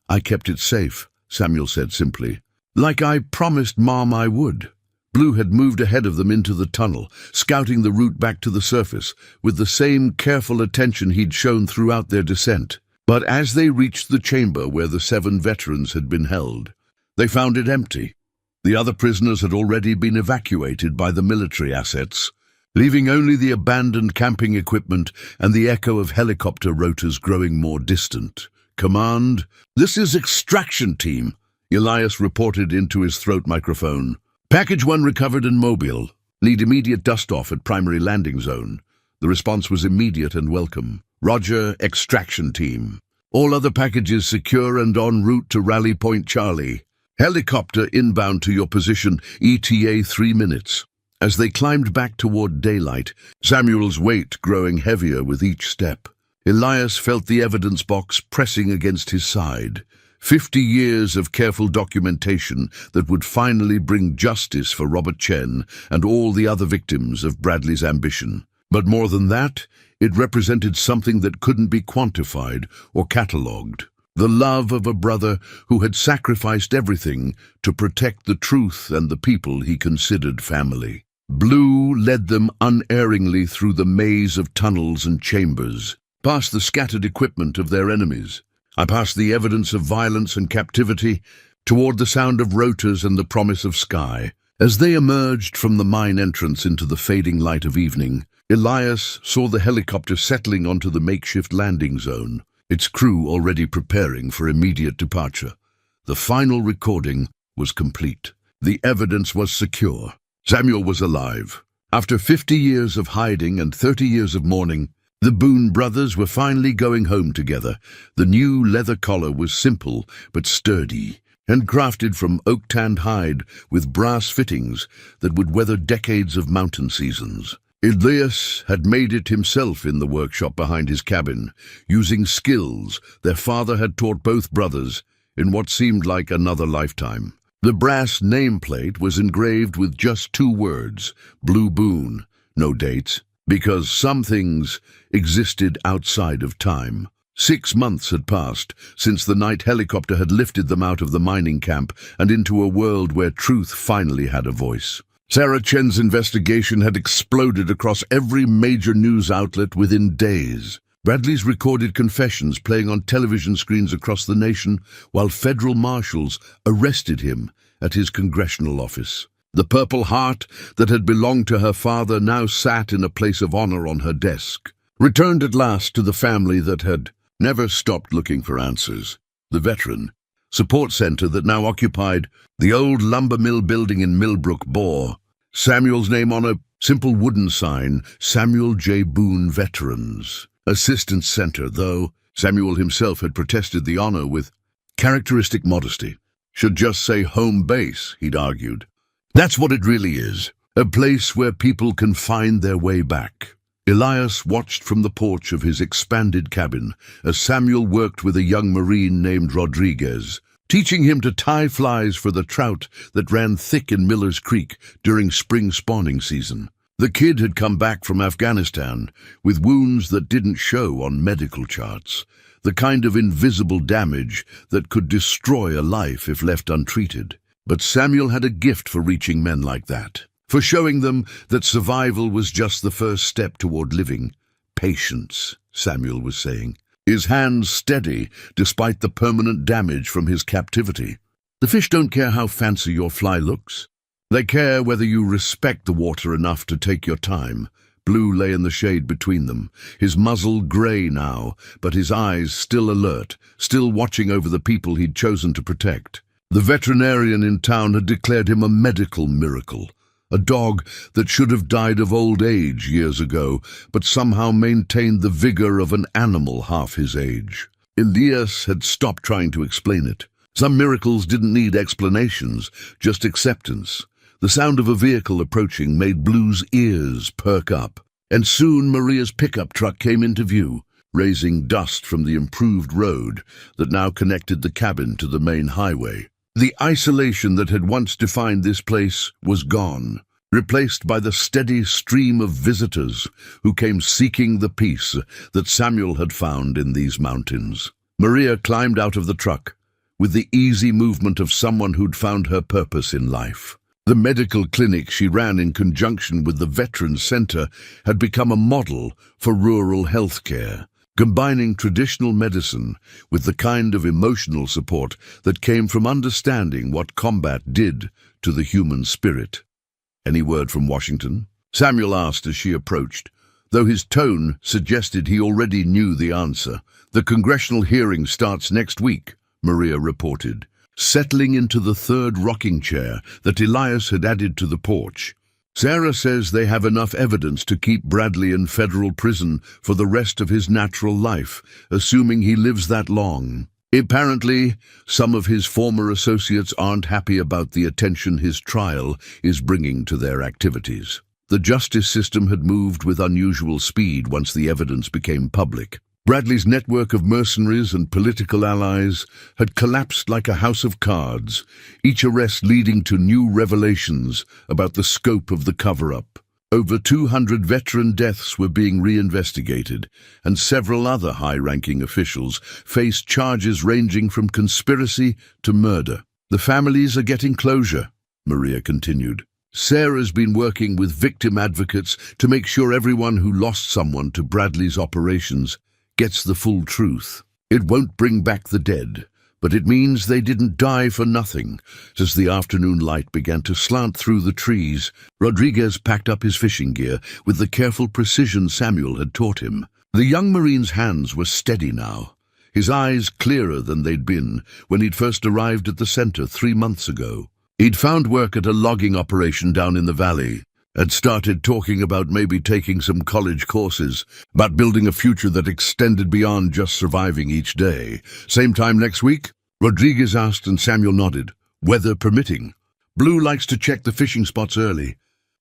"I kept it safe," Samuel said simply. "Like I promised Mom I would." Blue had moved ahead of them into the tunnel, scouting the route back to the surface, with the same careful attention he'd shown throughout their descent. But as they reached the chamber where the 7 veterans had been held, they found it empty. The other prisoners had already been evacuated by the military assets, leaving only the abandoned camping equipment and the echo of helicopter rotors growing more distant. "Command, this is Extraction Team," Elias reported into his throat microphone. "Package 1 recovered and mobile. Need immediate dust-off at primary landing zone." The response was immediate and welcome. "Roger, Extraction Team. All other packages secure and en route to Rally Point Charlie. Helicopter inbound to your position, ETA 3 minutes. As they climbed back toward daylight, Samuel's weight growing heavier with each step, Elias felt the evidence box pressing against his side. 50 years of careful documentation that would finally bring justice for Robert Chen and all the other victims of Bradley's ambition. But more than that, it represented something that couldn't be quantified or catalogued. The love of a brother who had sacrificed everything to protect the truth and the people he considered family. Blue led them unerringly through the maze of tunnels and chambers, past the scattered equipment of their enemies, past the evidence of violence and captivity, toward the sound of rotors and the promise of sky. As they emerged from the mine entrance into the fading light of evening, Elias saw the helicopter settling onto the makeshift landing zone, its crew already preparing for immediate departure. The final recording was complete. The evidence was secure. Samuel was alive. After 50 years of hiding and 30 years of mourning, the Boone brothers were finally going home together. The new leather collar was simple but sturdy, and crafted from oak-tanned hide with brass fittings that would weather decades of mountain seasons. Elias had made it himself in the workshop behind his cabin, using skills their father had taught both brothers in what seemed like another lifetime. The brass nameplate was engraved with just 2 words, Blue Boone, no dates, because some things existed outside of time. 6 months had passed since the night helicopter had lifted them out of the mining camp and into a world where truth finally had a voice. Sarah Chen's investigation had exploded across every major news outlet within days. Bradley's recorded confessions playing on television screens across the nation, while federal marshals arrested him at his congressional office. The Purple Heart that had belonged to her father now sat in a place of honor on her desk, returned at last to the family that had never stopped looking for answers. The Veteran Support Center that now occupied the old lumber mill building in Millbrook bore Samuel's name on a simple wooden sign, Samuel J. Boone Veterans Assistance Center, though Samuel himself had protested the honor with characteristic modesty. Should just say home base, he'd argued. That's what it really is, a place where people can find their way back. Elias watched from the porch of his expanded cabin as Samuel worked with a young Marine named Rodriguez, teaching him to tie flies for the trout that ran thick in Miller's Creek during spring spawning season. The kid had come back from Afghanistan with wounds that didn't show on medical charts, the kind of invisible damage that could destroy a life if left untreated. But Samuel had a gift for reaching men like that, for showing them that survival was just the first step toward living. Patience, Samuel was saying, his hands steady despite the permanent damage from his captivity. The fish don't care how fancy your fly looks. They care whether you respect the water enough to take your time, Blue lay in the shade between them, his muzzle grey now, but his eyes still alert, still watching over the people he'd chosen to protect. The veterinarian in town had declared him a medical miracle, a dog that should have died of old age years ago, but somehow maintained the vigor of an animal half his age. Elias had stopped trying to explain it. Some miracles didn't need explanations, just acceptance. The sound of a vehicle approaching made Blue's ears perk up, and soon Maria's pickup truck came into view, raising dust from the improved road that now connected the cabin to the main highway. The isolation that had once defined this place was gone, replaced by the steady stream of visitors who came seeking the peace that Samuel had found in these mountains. Maria climbed out of the truck with the easy movement of someone who'd found her purpose in life. The medical clinic she ran in conjunction with the Veterans Center had become a model for rural health care, combining traditional medicine with the kind of emotional support that came from understanding what combat did to the human spirit. "Any word from Washington?" Samuel asked as she approached, though his tone suggested he already knew the answer. "The congressional hearing starts next week," Maria reported, settling into the third rocking chair that Elias had added to the porch. "Sarah says they have enough evidence to keep Bradley in federal prison for the rest of his natural life, assuming he lives that long. Apparently, some of his former associates aren't happy about the attention his trial is bringing to their activities." The justice system had moved with unusual speed once the evidence became public. Bradley's network of mercenaries and political allies had collapsed like a house of cards, each arrest leading to new revelations about the scope of the cover-up. Over 200 veteran deaths were being reinvestigated, and several other high-ranking officials faced charges ranging from conspiracy to murder. "The families are getting closure," Maria continued. "Sarah's been working with victim advocates to make sure everyone who lost someone to Bradley's operations gets the full truth. It won't bring back the dead, but it means they didn't die for nothing." As the afternoon light began to slant through the trees, Rodriguez packed up his fishing gear with the careful precision Samuel had taught him. The young Marine's hands were steady now, his eyes clearer than they'd been when he'd first arrived at the center 3 months ago. He'd found work at a logging operation down in the valley, had started talking about maybe taking some college courses, about building a future that extended beyond just surviving each day. "Same time next week?" Rodriguez asked, and Samuel nodded. "Weather permitting. Blue likes to check the fishing spots early.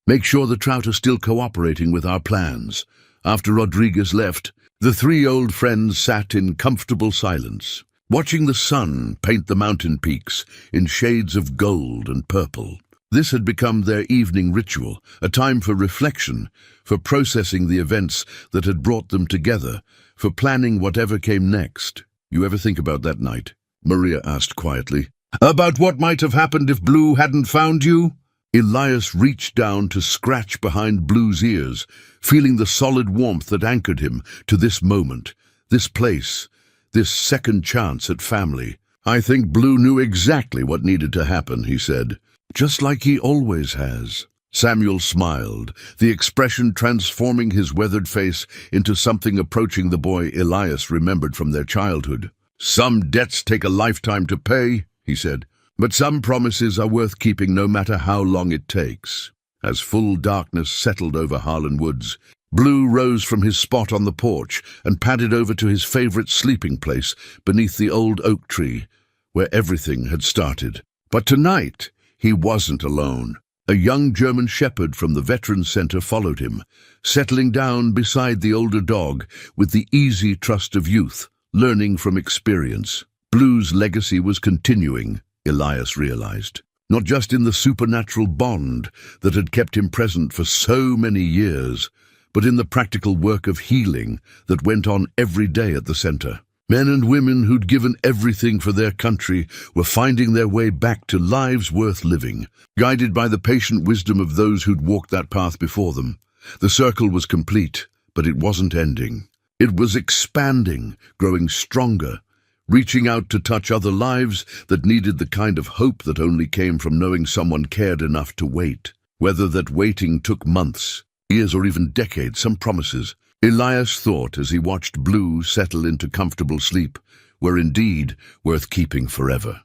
Make sure the trout are still cooperating with our plans." After Rodriguez left, the 3 old friends sat in comfortable silence, watching the sun paint the mountain peaks in shades of gold and purple. This had become their evening ritual, a time for reflection, for processing the events that had brought them together, for planning whatever came next. "You ever think about that night?" Maria asked quietly. "About what might have happened if Blue hadn't found you?" Elias reached down to scratch behind Blue's ears, feeling the solid warmth that anchored him to this moment, this place, this second chance at family. "I think Blue knew exactly what needed to happen," he said. "Just like he always has." Samuel smiled, the expression transforming his weathered face into something approaching the boy Elias remembered from their childhood. "Some debts take a lifetime to pay," he said, "but some promises are worth keeping no matter how long it takes." As full darkness settled over Harlan Woods, Blue rose from his spot on the porch and padded over to his favorite sleeping place beneath the old oak tree, where everything had started. But tonight, he wasn't alone. A young German shepherd from the Veterans Center followed him, settling down beside the older dog with the easy trust of youth, learning from experience. Blue's legacy was continuing, Elias realized, not just in the supernatural bond that had kept him present for so many years, but in the practical work of healing that went on every day at the center. Men and women who'd given everything for their country were finding their way back to lives worth living, guided by the patient wisdom of those who'd walked that path before them. The circle was complete, but it wasn't ending. It was expanding, growing stronger, reaching out to touch other lives that needed the kind of hope that only came from knowing someone cared enough to wait. Whether that waiting took months, years or even decades, some promises. Elias thought as he watched Blue settle into comfortable sleep, were indeed worth keeping forever.